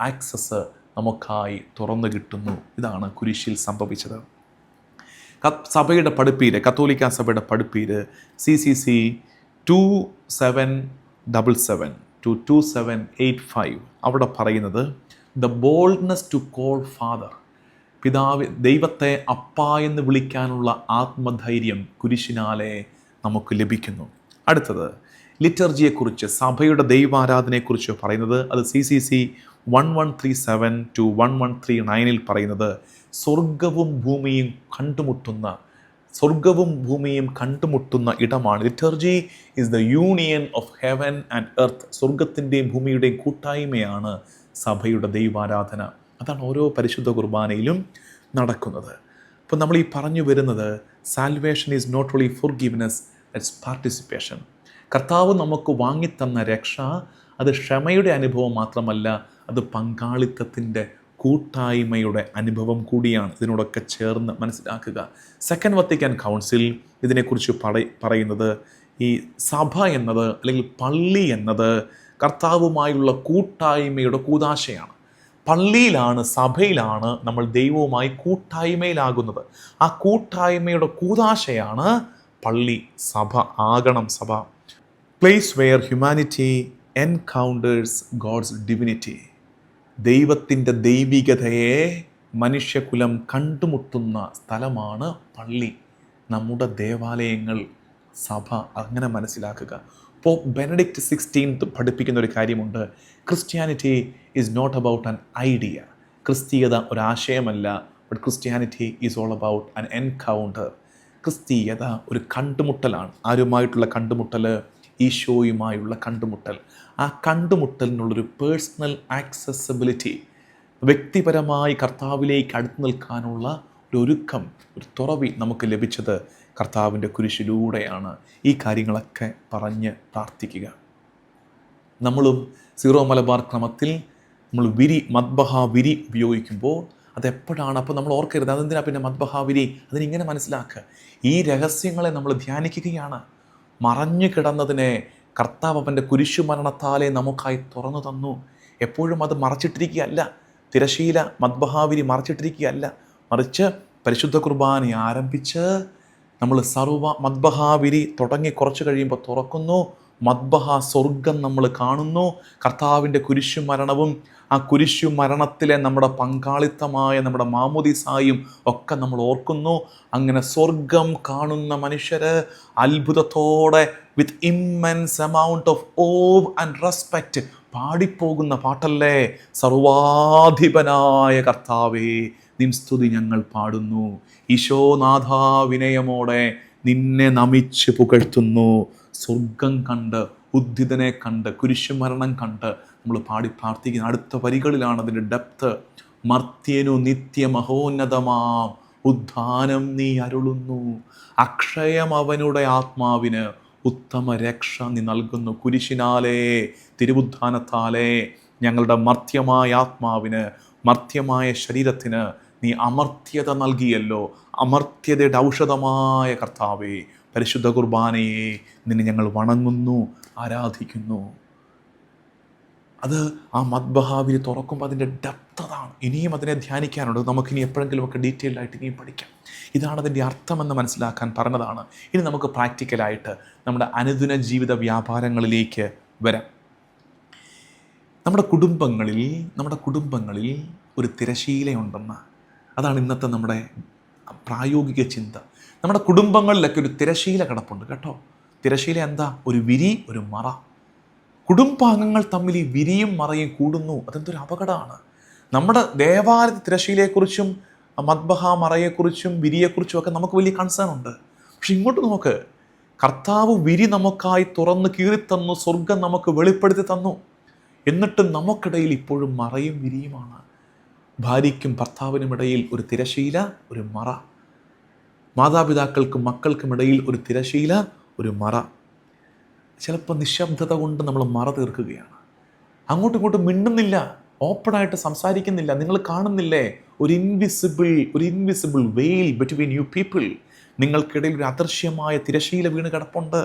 ആക്സസ് നമുക്കായി തുറന്നു കിട്ടുന്നു. ഇതാണ് കുരിശിൽ സംഭവിച്ചത്. സഭയുടെ പഠിപ്പീര്, കത്തോലിക്ക സഭയുടെ പഠിപ്പീര് CCC 2777 to 2785 അവിടെ പറയുന്നത്, the boldness to call father, ദൈവത്തെ അപ്പ എന്ന് വിളിക്കാനുള്ള ആത്മധൈര്യം കുരിശിനാലെ നമുക്ക് ലഭിക്കുന്നു. അടുത്തത് ലിറ്റർജിയെക്കുറിച്ച്, സഭയുടെ ദൈവാരാധനയെക്കുറിച്ച് പറയുന്നത്, അത് CCC 1137 to 1139 പറയുന്നത്, സ്വർഗവും ഭൂമിയും കണ്ടുമുട്ടുന്ന ഇടമാണ്. Liturgy is the union of heaven and earth. സ്വർഗത്തിൻ്റെയും ഭൂമിയുടെയും കൂട്ടായ്മയാണ് സഭയുടെ ദൈവാരാധന. അതാണ് ഓരോ പരിശുദ്ധ കുർബാനയിലും നടക്കുന്നത്. അപ്പോൾ നമ്മൾ ഈ പറഞ്ഞു വരുന്നത്, salvation is not only forgiveness, it's participation. കർത്താവ് നമുക്ക് വാങ്ങിത്തന്ന രക്ഷ അത് ക്ഷമയുടെ അനുഭവം മാത്രമല്ല, അത് പങ്കാളിത്തത്തിൻ്റെ, കൂട്ടായ്മയുടെ അനുഭവം കൂടിയാണ്. ഇതിനോടൊക്കെ ചേർന്ന് മനസ്സിലാക്കുക. സെക്കൻഡ് വത്തിക്കാൻ കൗൺസിൽ ഇതിനെക്കുറിച്ച് പറയുന്നത്, ഈ സഭ എന്നത്, അല്ലെങ്കിൽ പള്ളി എന്നത് കർത്താവുമായുള്ള കൂട്ടായ്മയുടെ കൂദാശയാണ്. പള്ളിയിലാണ്, സഭയിലാണ് നമ്മൾ ദൈവവുമായി കൂട്ടായ്മയിലാകുന്നത്. ആ കൂട്ടായ്മയുടെ കൂദാശയാണ് പള്ളി, സഭ ആകണം സഭ. Place where humanity encounters God's divinity. ദൈവത്തിൻ്റെ ദൈവികതയെ മനുഷ്യകുലം കണ്ടുമുട്ടുന്ന സ്ഥലമാണ് പള്ളി. നമ്മുടെ ദേവാലയങ്ങൾ സഭ അങ്ങനെ മനസ്സിലാക്കുക. പോപ്പ് ബെനഡിക്റ്റ് 16 പഠിപ്പിക്കുന്ന ഒരു കാര്യമുണ്ട്. Christianity is not about an idea. ക്രിസ്തീയത ഒരാശയമല്ല, but Christianity is all about an encounter. ക്രിസ്തീയത ഒരു കണ്ടുമുട്ടലാണ്. ആരുമായിട്ടുള്ള കണ്ടുമുട്ടൽ? ഈശോയുമായുള്ള കണ്ടുമുട്ടൽ. ആ കണ്ടുമുട്ടലിനുള്ളൊരു പേഴ്സണൽ ആക്സസിബിലിറ്റി, വ്യക്തിപരമായി കർത്താവിലേക്ക് അടുത്ത് നിൽക്കാനുള്ള ഒരു ഒരുക്കം, ഒരു തുറവി നമുക്ക് ലഭിച്ചത് കർത്താവിൻ്റെ കുരിശിലൂടെയാണ്. ഈ കാര്യങ്ങളൊക്കെ പറഞ്ഞ് പ്രാർത്ഥിക്കുക. നമ്മളും സീറോ മലബാർ ക്രമത്തിൽ നമ്മൾ മദ്ബഹ വിരി ഉപയോഗിക്കുമ്പോൾ അതെപ്പോഴാണ്? അപ്പോൾ നമ്മൾ ഓർക്കരുത് അതെന്തിനാ പിന്നെ മദ്ബഹ വിരി. അതിനിങ്ങനെ മനസ്സിലാക്കുക, ഈ രഹസ്യങ്ങളെ നമ്മൾ ധ്യാനിക്കുകയാണ്. മറഞ്ഞു കിടന്നതിനെ കർത്താവ് അവൻ്റെ കുരിശുമരണത്താലെ നമുക്കായി തുറന്നു തന്നു. എപ്പോഴും അത് മറച്ചിട്ടിരിക്കുകയല്ല, തിരശീല മദ്ബഹാവിരി മറച്ചിട്ടിരിക്കുകയല്ല, മറിച്ച് പരിശുദ്ധ കുർബാന ആരംഭിച്ച് നമ്മൾ മദ്ബഹാവിരി തുടങ്ങി കുറച്ച് കഴിയുമ്പോൾ തുറക്കുന്നു. മദ്ബഹ സ്വർഗം നമ്മൾ കാണുന്നു. കർത്താവിൻ്റെ കുരിശുമരണവും ആ കുരിശുമരണത്തിലെ നമ്മുടെ പങ്കാളിത്തമായ നമ്മുടെ മാമോദീസായും ഒക്കെ നമ്മൾ ഓർക്കുന്നു. അങ്ങനെ സ്വർഗം കാണുന്ന മനുഷ്യര് അത്ഭുതത്തോടെ with immense amount of awe and respect പാടിപ്പോകുന്ന പാട്ടല്ലേ, സർവാധിപനായ കർത്താവേ നിൻ സ്തുതി ഞങ്ങൾ പാടുന്നു. ഈശോനാഥ വിനയമോടെ നിന്നെ നമിച്ച് പുകഴ്ത്തുന്നു. സ്വർഗം കണ്ട്, ഉദ്ധിതനെ കണ്ട്, കുരിശുമരണം കണ്ട് നമ്മൾ പാടി പ്രാർത്ഥിക്കുന്ന അടുത്ത വരികളിലാണ് അതിൻ്റെ ഡെപ്ത്. മർത്യനു നിത്യമഹോന്നതമാം ഉദ്ധാനം നീ അരുളുന്നു, അക്ഷയം അവനുടെ ആത്മാവിന് ഉത്തമ രക്ഷ നീ നൽകുന്നു. കുരിശിനാലേ, തിരുവുദ്ധാനത്താലേ ഞങ്ങളുടെ മർത്യമായ ആത്മാവിന്, മർത്യമായ ശരീരത്തിന് നീ അമർത്യത നൽകിയല്ലോ. അമർത്യതയുടെ ഔഷധമായ കർത്താവേ, പരിശുദ്ധ കുർബാനയെ നിന്നെ ഞങ്ങൾ വണങ്ങുന്നു, ആരാധിക്കുന്നു. അത് ആ മദ്ബഹാവിൽ തുറക്കുമ്പോൾ അതിൻ്റെ ഡെപ്ത് അതാണ്. ഇനിയും അതിനെ ധ്യാനിക്കാനുണ്ട്. നമുക്കിനി എപ്പോഴെങ്കിലുമൊക്കെ ഡീറ്റെയിൽഡ് ആയിട്ട് ഇനിയും പഠിക്കാം. ഇതാണ് അതിൻ്റെ അർത്ഥമെന്ന് മനസ്സിലാക്കാൻ പറഞ്ഞതാണ്. ഇനി നമുക്ക് പ്രാക്ടിക്കലായിട്ട് നമ്മുടെ അനുദിന ജീവിത വ്യാപാരങ്ങളിലേക്ക് വരാം. നമ്മുടെ കുടുംബങ്ങളിൽ ഒരു തിരശീലയുണ്ടെന്ന്, അതാണ് ഇന്നത്തെ നമ്മുടെ പ്രായോഗിക ചിന്ത. നമ്മുടെ കുടുംബങ്ങളിലൊക്കെ ഒരു തിരശീല കിടപ്പുണ്ട് കേട്ടോ. തിരശീല എന്താ? ഒരു വിരി, ഒരു മറ. കുടുംബാംഗങ്ങൾ തമ്മിൽ ഈ വിരിയും മറയും കൂടുന്നു. അതെന്തൊരു അപകടമാണ്. നമ്മുടെ ദേവാലയ തിരശീലയെക്കുറിച്ചും മദ്ബഹ മറയെക്കുറിച്ചും വിരിയെക്കുറിച്ചും ഒക്കെ നമുക്ക് വലിയ കൺസേൺ ഉണ്ട്. പക്ഷെ ഇങ്ങോട്ട് നോക്ക്, കർത്താവ് വിരി നമുക്കായി തുറന്ന് കീറിത്തന്നു, സ്വർഗം നമുക്ക് വെളിപ്പെടുത്തി തന്നു. എന്നിട്ട് നമുക്കിടയിൽ ഇപ്പോഴും മറയും വിരിയുമാണ്. ഭാര്യയ്ക്കും ഭർത്താവിനും ഇടയിൽ ഒരു തിരശീല, ഒരു മറ. മാതാപിതാക്കൾക്കും മക്കൾക്കും ഇടയിൽ ഒരു തിരശീല, ഒരു മറ. ചിലപ്പോൾ നിശബ്ദത കൊണ്ട് നമ്മൾ മറ തീർക്കുകയാണ്. അങ്ങോട്ടും ഇങ്ങോട്ടും മിണ്ടുന്നില്ല, ഓപ്പണായിട്ട് സംസാരിക്കുന്നില്ല. നിങ്ങൾ കാണുന്നില്ലേ ഒരു ഇൻവിസിബിൾ വെയിൽ ബിറ്റ്വീൻ യു പീപ്പിൾ. നിങ്ങൾക്കിടയിൽ ഒരു അദൃശ്യമായ തിരശീല വീണ് കിടപ്പുണ്ട്.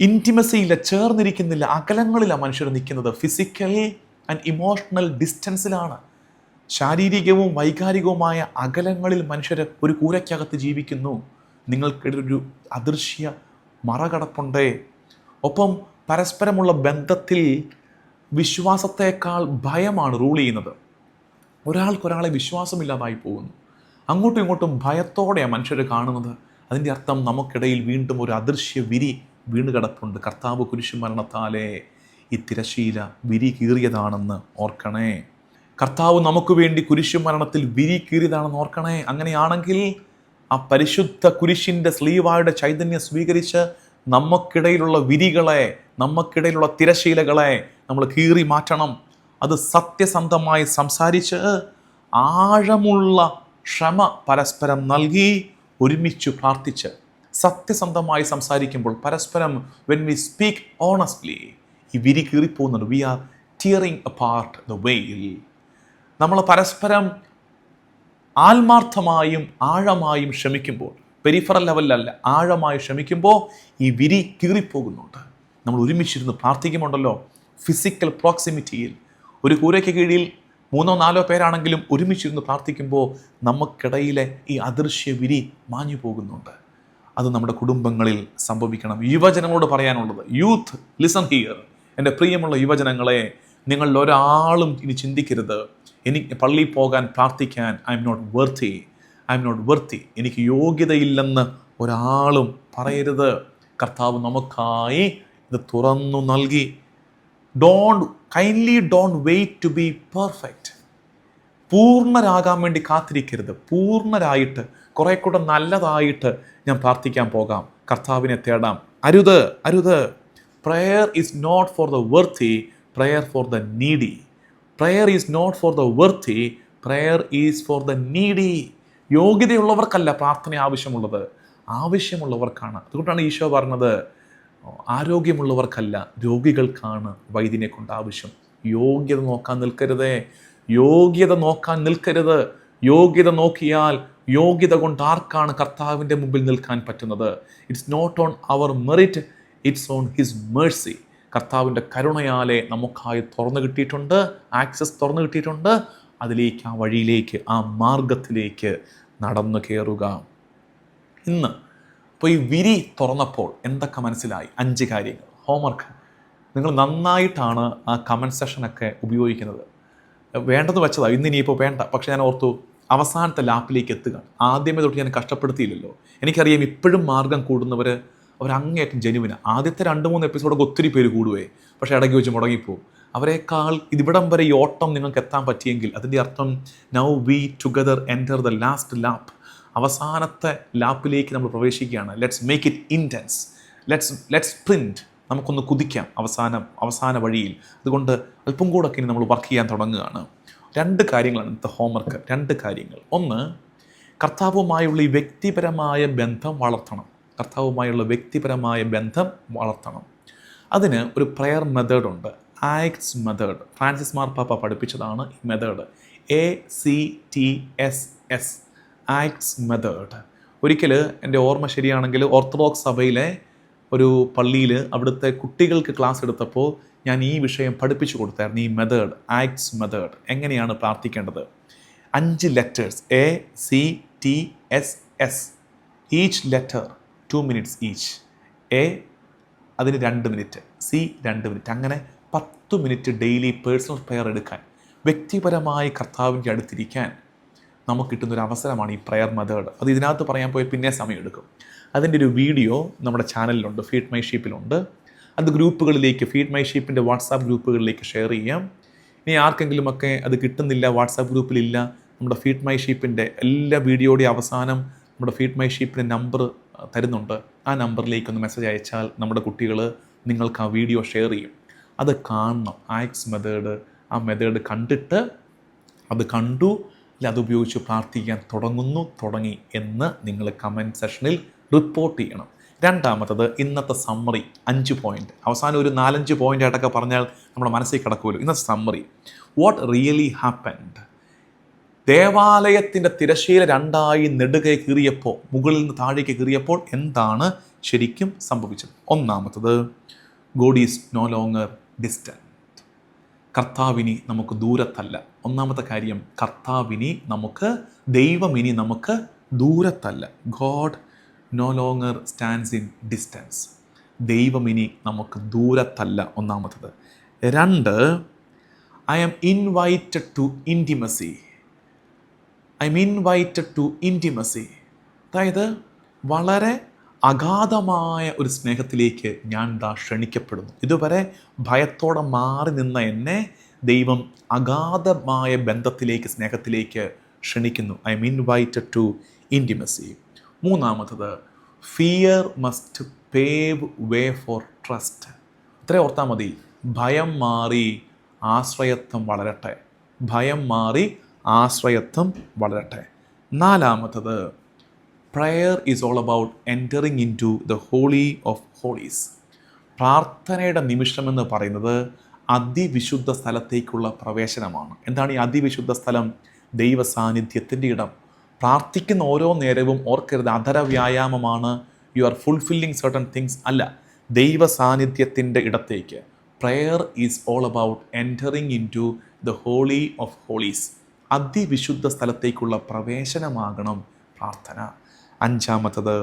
ഇൻറ്റിമസിയില്ല, ചേർന്നിരിക്കുന്നില്ല, അകലങ്ങളിലാണ് മനുഷ്യർ നിൽക്കുന്നത്. ഫിസിക്കൽ ആൻഡ് ഇമോഷണൽ ഡിസ്റ്റൻസിലാണ്. ശാരീരികവും വൈകാരികവുമായ അകലങ്ങളിൽ മനുഷ്യർ ഒരു കൂരയ്ക്കകത്ത് ജീവിക്കുന്നു. നിങ്ങൾക്കിടയിൽ ഒരു അദൃശ്യ മറ കിടപ്പുണ്ടേ. ഒപ്പം പരസ്പരമുള്ള ബന്ധത്തിൽ വിശ്വാസത്തേക്കാൾ ഭയമാണ് റൂൾ ചെയ്യുന്നത്. ഒരാൾക്കൊരാളെ വിശ്വാസമില്ലാതായി പോകുന്നു. അങ്ങോട്ടും ഇങ്ങോട്ടും ഭയത്തോടെയാണ് മനുഷ്യർ കാണുന്നത്. അതിൻ്റെ അർത്ഥം നമുക്കിടയിൽ വീണ്ടും ഒരു അദൃശ്യ വിരി വീണ് കിടപ്പുണ്ട്. കർത്താവ് കുരിശുമരണത്താലേ ഈ തിരശീല വിരി കീറിയതാണെന്ന് ഓർക്കണേ. കർത്താവ് നമുക്ക് വേണ്ടി കുരിശുമരണത്തിൽ വിരി കീറിയതാണെന്ന് ഓർക്കണേ. അങ്ങനെയാണെങ്കിൽ ആ പരിശുദ്ധ കുരിശിൻ്റെ സ്ലീവായുടെ ചൈതന്യം സ്വീകരിച്ച് നമുക്കിടയിലുള്ള വിരികളെ, നമുക്കിടയിലുള്ള തിരശീലകളെ നമ്മൾ കീറി മാറ്റണം. അത് സത്യസന്ധമായി സംസാരിച്ച് ആഴമുള്ള ക്ഷമ പരസ്പരം നൽകി ഒരുമിച്ച് പ്രാർത്ഥിച്ച് സത്യസന്ധമായി സംസാരിക്കുമ്പോൾ പരസ്പരം when we speak honestly, ഈ വിരി കീറിപ്പോകുന്നുണ്ട്. we are tearing apart the veil. നമ്മൾ പരസ്പരം ആത്മാർത്ഥമായും ആഴമായും ക്ഷമിക്കുമ്പോൾ, പെരിഫറൽ ലെവലിലല്ല, ആഴമായി ക്ഷമിക്കുമ്പോൾ ഈ വിരി കീറിപ്പോകുന്നുണ്ട്. നമ്മൾ ഒരുമിച്ചിരുന്ന് പ്രാർത്ഥിക്കുമുണ്ടല്ലോ, ഫിസിക്കൽ പ്രോക്സിമിറ്റിയിൽ ഒരു കൂരയ്ക്ക് കീഴിൽ 3-4 പേരാണെങ്കിലും ഒരുമിച്ചിരുന്ന് പ്രാർത്ഥിക്കുമ്പോൾ നമുക്കിടയിലെ ഈ അദൃശ്യ വിരി മാഞ്ഞു പോകുന്നുണ്ട്. അത് നമ്മുടെ കുടുംബങ്ങളിൽ സംഭവിക്കണം. യുവജനങ്ങളോട് പറയാനുള്ളത്, യൂത്ത് ലിസൺ ഹിയർ. എൻ്റെ പ്രിയമുള്ള യുവജനങ്ങളെ, നിങ്ങളിൽ ഒരാളും ഇനി ചിന്തിക്കരുത് എനിക്ക് പള്ളിയിൽ പോകാൻ പ്രാർത്ഥിക്കാൻ ഐ എം നോട്ട് വർത്തി, എനിക്ക് യോഗ്യതയില്ലെന്ന് ഒരാളും പറയരുത്. കർത്താവ് നമുക്കായി ഇത് തുറന്നു നൽകി. Don't wait to be perfect. പൂർണ്ണരാകാൻ വേണ്ടി കാത്തിരിക്കരുത്. പൂർണ്ണരായിട്ട് കുറെ കൂടെ നല്ലതായിട്ട് ഞാൻ പ്രാർത്ഥിക്കാൻ പോകാം, കർത്താവിനെ തേടാം. അരുത്. Prayer is not for the worthy, prayer for the needy. Prayer is not for the worthy, prayer is for the needy. യോഗ്യതയുള്ളവർക്കല്ല പ്രാർത്ഥന ആവശ്യമുള്ളവർക്കാണ്. അതുകൊണ്ടാണ് ഈശോ പറഞ്ഞത്, ആരോഗ്യമുള്ളവർക്കല്ല രോഗികൾക്കാണ് വൈദ്യനെ കൊണ്ട് ആവശ്യം. യോഗ്യത നോക്കാൻ നിൽക്കരുത്. യോഗ്യത നോക്കിയാൽ യോഗ്യത കൊണ്ട് ആർക്കാണ് കർത്താവിൻ്റെ മുമ്പിൽ നിൽക്കാൻ പറ്റുന്നത്? It's not on our merit, it's on his mercy. കർത്താവിൻ്റെ കരുണയാലെ നമുക്കായി ആക്സസ് തുറന്നു കിട്ടിയിട്ടുണ്ട്. അതിലേക്ക്, ആ വഴിയിലേക്ക്, ആ മാർഗത്തിലേക്ക് നടന്നു കയറുക. ഇന്ന് ഇപ്പോൾ ഈ വിരി തുറന്നപ്പോൾ എന്തൊക്കെ മനസ്സിലായി? 5 കാര്യങ്ങൾ. ഹോംവർക്ക്. നിങ്ങൾ നന്നായിട്ടാണ് ആ കമൻറ്റ് സെഷനൊക്കെ ഉപയോഗിക്കുന്നത്. വേണ്ടെന്ന് വെച്ചതാണ്, ഇന്നിനിയിപ്പോൾ വേണ്ട. പക്ഷേ ഞാൻ ഓർത്തു അവസാനത്തെ ലാപ്പിലേക്ക് എത്തുക. ആദ്യമേ തൊട്ട് ഞാൻ കഷ്ടപ്പെടുത്തിയില്ലല്ലോ. എനിക്കറിയാം ഇപ്പോഴും മാർഗം കൂടുന്നവർ അവരങ്ങേറ്റം ജെനുവിനാണ്. ആദ്യത്തെ 2-3 എപ്പിസോഡൊക്കെ ഒത്തിരി പേര് കൂടുവേ, പക്ഷേ ഇടയ്ക്ക് വെച്ച് മുടങ്ങിപ്പോവും. അവരെക്കാൾ ഇതിവിടം വരെ ഈ ഓട്ടം നിങ്ങൾക്ക് എത്താൻ പറ്റിയെങ്കിൽ അതിൻ്റെ അർത്ഥം now we together enter the last lap. അവസാനത്തെ ലാപ്പിലേക്ക് നമ്മൾ പ്രവേശിക്കുകയാണ്. Let's make it intense. Let's sprint. നമുക്കൊന്ന് കുതിക്കാം അവസാന വഴിയിൽ. അതുകൊണ്ട് അല്പം കൂടെ ഒക്കെ നമ്മൾ വർക്ക് ചെയ്യാൻ തുടങ്ങുകയാണ്. 2 കാര്യങ്ങളാണ് ഇന്നത്തെ ഹോംവർക്ക്. 2 കാര്യങ്ങൾ. ഒന്ന്, കർത്താവുമായുള്ള ഈ വ്യക്തിപരമായ ബന്ധം വളർത്തണം. അതിന് ഒരു പ്രയർ മെത്തേഡുണ്ട്, ആക്ട്സ് മെത്തേഡ്. ഫ്രാൻസിസ് മാർപ്പാപ്പ പഠിപ്പിച്ചതാണ് ഈ മെത്തേഡ്. ACTSS, acts method. ഒരിക്കൽ എൻ്റെ ഓർമ്മ ശരിയാണെങ്കിൽ ഓർത്തഡോക്സ് സഭയിലെ ഒരു പള്ളിയിൽ അവിടുത്തെ കുട്ടികൾക്ക് ക്ലാസ് എടുത്തപ്പോൾ ഞാൻ ഈ വിഷയം പഠിപ്പിച്ചു കൊടുത്തായിരുന്നു. ഈ മെത്തേഡ്, ആക്ട്സ് മെത്തേഡ്. എങ്ങനെയാണ് പ്രാർത്ഥിക്കേണ്ടത്? 5 letters, ACTSS. Each letter 2 minutes each. അതിന് 2 minute, C 2 minute. അങ്ങനെ 10 minute ഡെയിലി പേഴ്സണൽ പ്രയർ എടുക്കാൻ, വ്യക്തിപരമായി കർത്താവിൻ്റെ അടുത്തിരിക്കാൻ നമുക്ക് കിട്ടുന്നൊരു അവസരമാണ് ഈ പ്രയർ മെത്തേഡ്. അത് ഇതിനകത്ത് പറയാൻ പോയി പിന്നെ സമയമെടുക്കും. അതിൻ്റെ ഒരു വീഡിയോ നമ്മുടെ ചാനലിലുണ്ട്, ഫീഡ് മൈ ഷീപ്പിലുണ്ട്. അത് ഗ്രൂപ്പുകളിലേക്ക്, ഫീഡ് മൈ ഷീപ്പിൻ്റെ വാട്സാപ്പ് ഗ്രൂപ്പുകളിലേക്ക് ഷെയർ ചെയ്യാം. ഇനി ആർക്കെങ്കിലുമൊക്കെ അത് കിട്ടുന്നില്ല, വാട്സാപ്പ് ഗ്രൂപ്പിലില്ല, നമ്മുടെ ഫീഡ് മൈ ഷീപ്പിൻ്റെ എല്ലാ വീഡിയോയുടെ അവസാനം നമ്മുടെ ഫീഡ് മൈ ഷീപ്പിൻ്റെ നമ്പർ തരുന്നുണ്ട്. ആ നമ്പറിലേക്കൊന്ന് മെസ്സേജ് അയച്ചാൽ നമ്മുടെ കുട്ടികൾ നിങ്ങൾക്ക് ആ വീഡിയോ ഷെയർ ചെയ്യും. അത് കാണണം, ആക്ട്സ് മെത്തേഡ്. ആ മെത്തേഡ് കണ്ടിട്ട് അത് കണ്ടു അല്ല അതുപയോഗിച്ച് പ്രാർത്ഥിക്കാൻ തുടങ്ങി എന്ന് നിങ്ങൾ കമൻറ്റ് സെഷനിൽ റിപ്പോർട്ട് ചെയ്യണം. രണ്ടാമത്തത്, ഇന്നത്തെ സമ്മറി 5 പോയിന്റ്. അവസാനം ഒരു 4-5 പോയിന്റ് ആയിട്ടൊക്കെ പറഞ്ഞാൽ നമ്മുടെ മനസ്സിൽ കിടക്കുമല്ലോ. ഇന്നത്തെ സമ്മറി, വാട്ട് റിയലി ഹാപ്പൻഡ്. ദേവാലയത്തിൻ്റെ തിരശ്ശീല 2ആയി നെടുകെ കീറിയപ്പോൾ, മുകളിൽ നിന്ന് താഴേക്ക് കീറിയപ്പോൾ എന്താണ് ശരിക്കും സംഭവിച്ചത്? ഒന്നാമത്തത്, God is no longer distant. കർത്താവിനി നമുക്ക് ദൂരത്തല്ല. ഒന്നാമത്തെ കാര്യം, ദൈവം ഇനി നമുക്ക് ദൂരത്തല്ല. God no longer stands in distance. ദൈവം ഇനി നമുക്ക് ദൂരത്തല്ല, ഒന്നാമത്തത്. 2, I am invited to intimacy. അതായത് വളരെ അഗാധമായ ഒരു സ്നേഹത്തിലേക്ക് ഞാൻ ക്ഷണിക്കപ്പെടുന്നു. ഇതുവരെ ഭയത്തോടെ മാറി നിന്ന എന്നെ ദൈവം അഗാധമായ ബന്ധത്തിലേക്ക്, സ്നേഹത്തിലേക്ക് ക്ഷണിക്കുന്നു. I am invited to intimacy. മൂന്നാമത്തത്, fear must pave way for trust. ഇത്രയും ഓർത്താൽ മതി. ഭയം മാറി ആശ്രയത്വം വളരട്ടെ. നാലാമത്തത്, prayer is all about entering into the holy of holies. പ്രാർത്ഥനയുടെ നിമിഷമെന്ന് പറയുന്നത് അതിവിശുദ്ധ സ്ഥലത്തേക്കുള്ള പ്രവേശനമാണ്. എന്താണ് ഈ അതിവിശുദ്ധ സ്ഥലം? ദൈവ സാന്നിധ്യത്തിൻ്റെ ഇടം. പ്രാർത്ഥിക്കുന്ന ഓരോ നേരവും ഓർക്കരുത് അധര വ്യായാമമാണ്, you are fulfilling certain things. അല്ല, ദൈവ സാന്നിധ്യത്തിൻ്റെ ഇടത്തേക്ക്. Prayer is all about entering into the holy of holies. അതിവിശുദ്ധ സ്ഥലത്തേക്കുള്ള പ്രവേശനമാകണം പ്രാർത്ഥന. അഞ്ചാമത്തത്,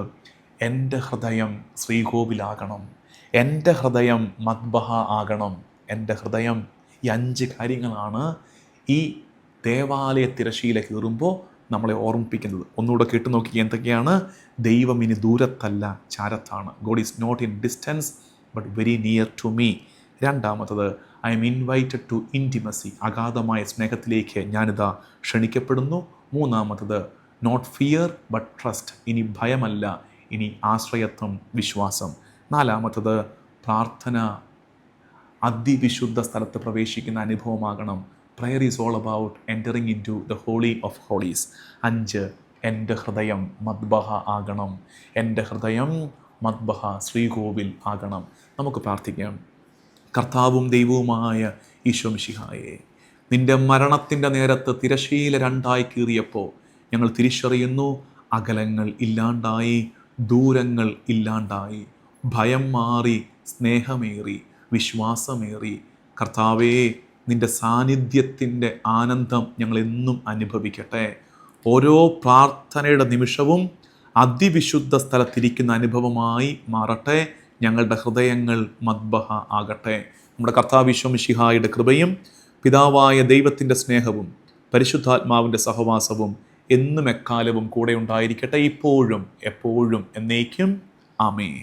എൻ്റെ ഹൃദയം ശ്രീകോവിലാകണം, എൻ്റെ ഹൃദയം മദ്ബഹ ആകണം, എൻ്റെ ഹൃദയം. ഈ 5 കാര്യങ്ങളാണ് ഈ ദേവാലയ തിരശ്ശീല കീറുമ്പോൾ നമ്മളെ ഓർമ്മിപ്പിക്കുന്നത്. ഒന്നുകൂടെ കേട്ടു നോക്കി എന്തൊക്കെയാണ്? ദൈവം ഇനി ദൂരത്തല്ല, ചാരത്താണ്. God is not in distance but very near to me. രണ്ടാമത്തത്, I am invited to intimacy, അഗാധമായ സ്നേഹത്തിലേക്ക് ഞാനിതാ ക്ഷണിക്കപ്പെടുന്നു. മൂന്നാമത്തത്, നോട്ട് ഫിയർ ബട്ട് ട്രസ്റ്റ്, ഇനി ഭയമല്ല, ഇനി ആശ്രയത്വം, വിശ്വാസം. നാലാമത്തത്, പ്രാർത്ഥന അതിവിശുദ്ധ സ്ഥലത്ത് പ്രവേശിക്കുന്ന അനുഭവമാകണം. Prayer is all about entering into the holy of holies. 5, എൻ്റെ ഹൃദയം മദ്ബഹ ആകണം. എൻ്റെ ഹൃദയം മദ്ബഹ, ശ്രീകോവിൽ ആകണം. നമുക്ക് പ്രാർത്ഥിക്കാം. കർത്താവും ദൈവവുമായ ഈശോ മിശിഹായേ, നിൻ്റെ മരണത്തിൻ്റെ നേരത്ത് തിരശ്ശീല 2 കീറിയപ്പോൾ ഞങ്ങൾ തിരിച്ചറിയുന്നു, അകലങ്ങൾ ഇല്ലാണ്ടായി, ദൂരങ്ങൾ ഇല്ലാണ്ടായി, ഭയം മാറി, സ്നേഹമേറി, വിശ്വാസമേറി. കർത്താവേ, നിൻ്റെ സാന്നിധ്യത്തിൻ്റെ ആനന്ദം ഞങ്ങളെന്നും അനുഭവിക്കട്ടെ. ഓരോ പ്രാർത്ഥനയുടെ നിമിഷവും അതിവിശുദ്ധ സ്ഥലത്തിരിക്കുന്ന അനുഭവമായി മാറട്ടെ. ഞങ്ങളുടെ ഹൃദയങ്ങൾ മദ്ബഹ ആകട്ടെ. നമ്മുടെ കർത്താവ് ഈശോ മിശിഹായുടെ കൃപയും പിതാവായ ദൈവത്തിൻ്റെ സ്നേഹവും പരിശുദ്ധാത്മാവിൻ്റെ സഹവാസവും എന്നും എക്കാലവും കൂടെ ഉണ്ടായിരിക്കട്ടെ, ഇപ്പോഴും എപ്പോഴും എന്നേക്കും. ആമേൻ.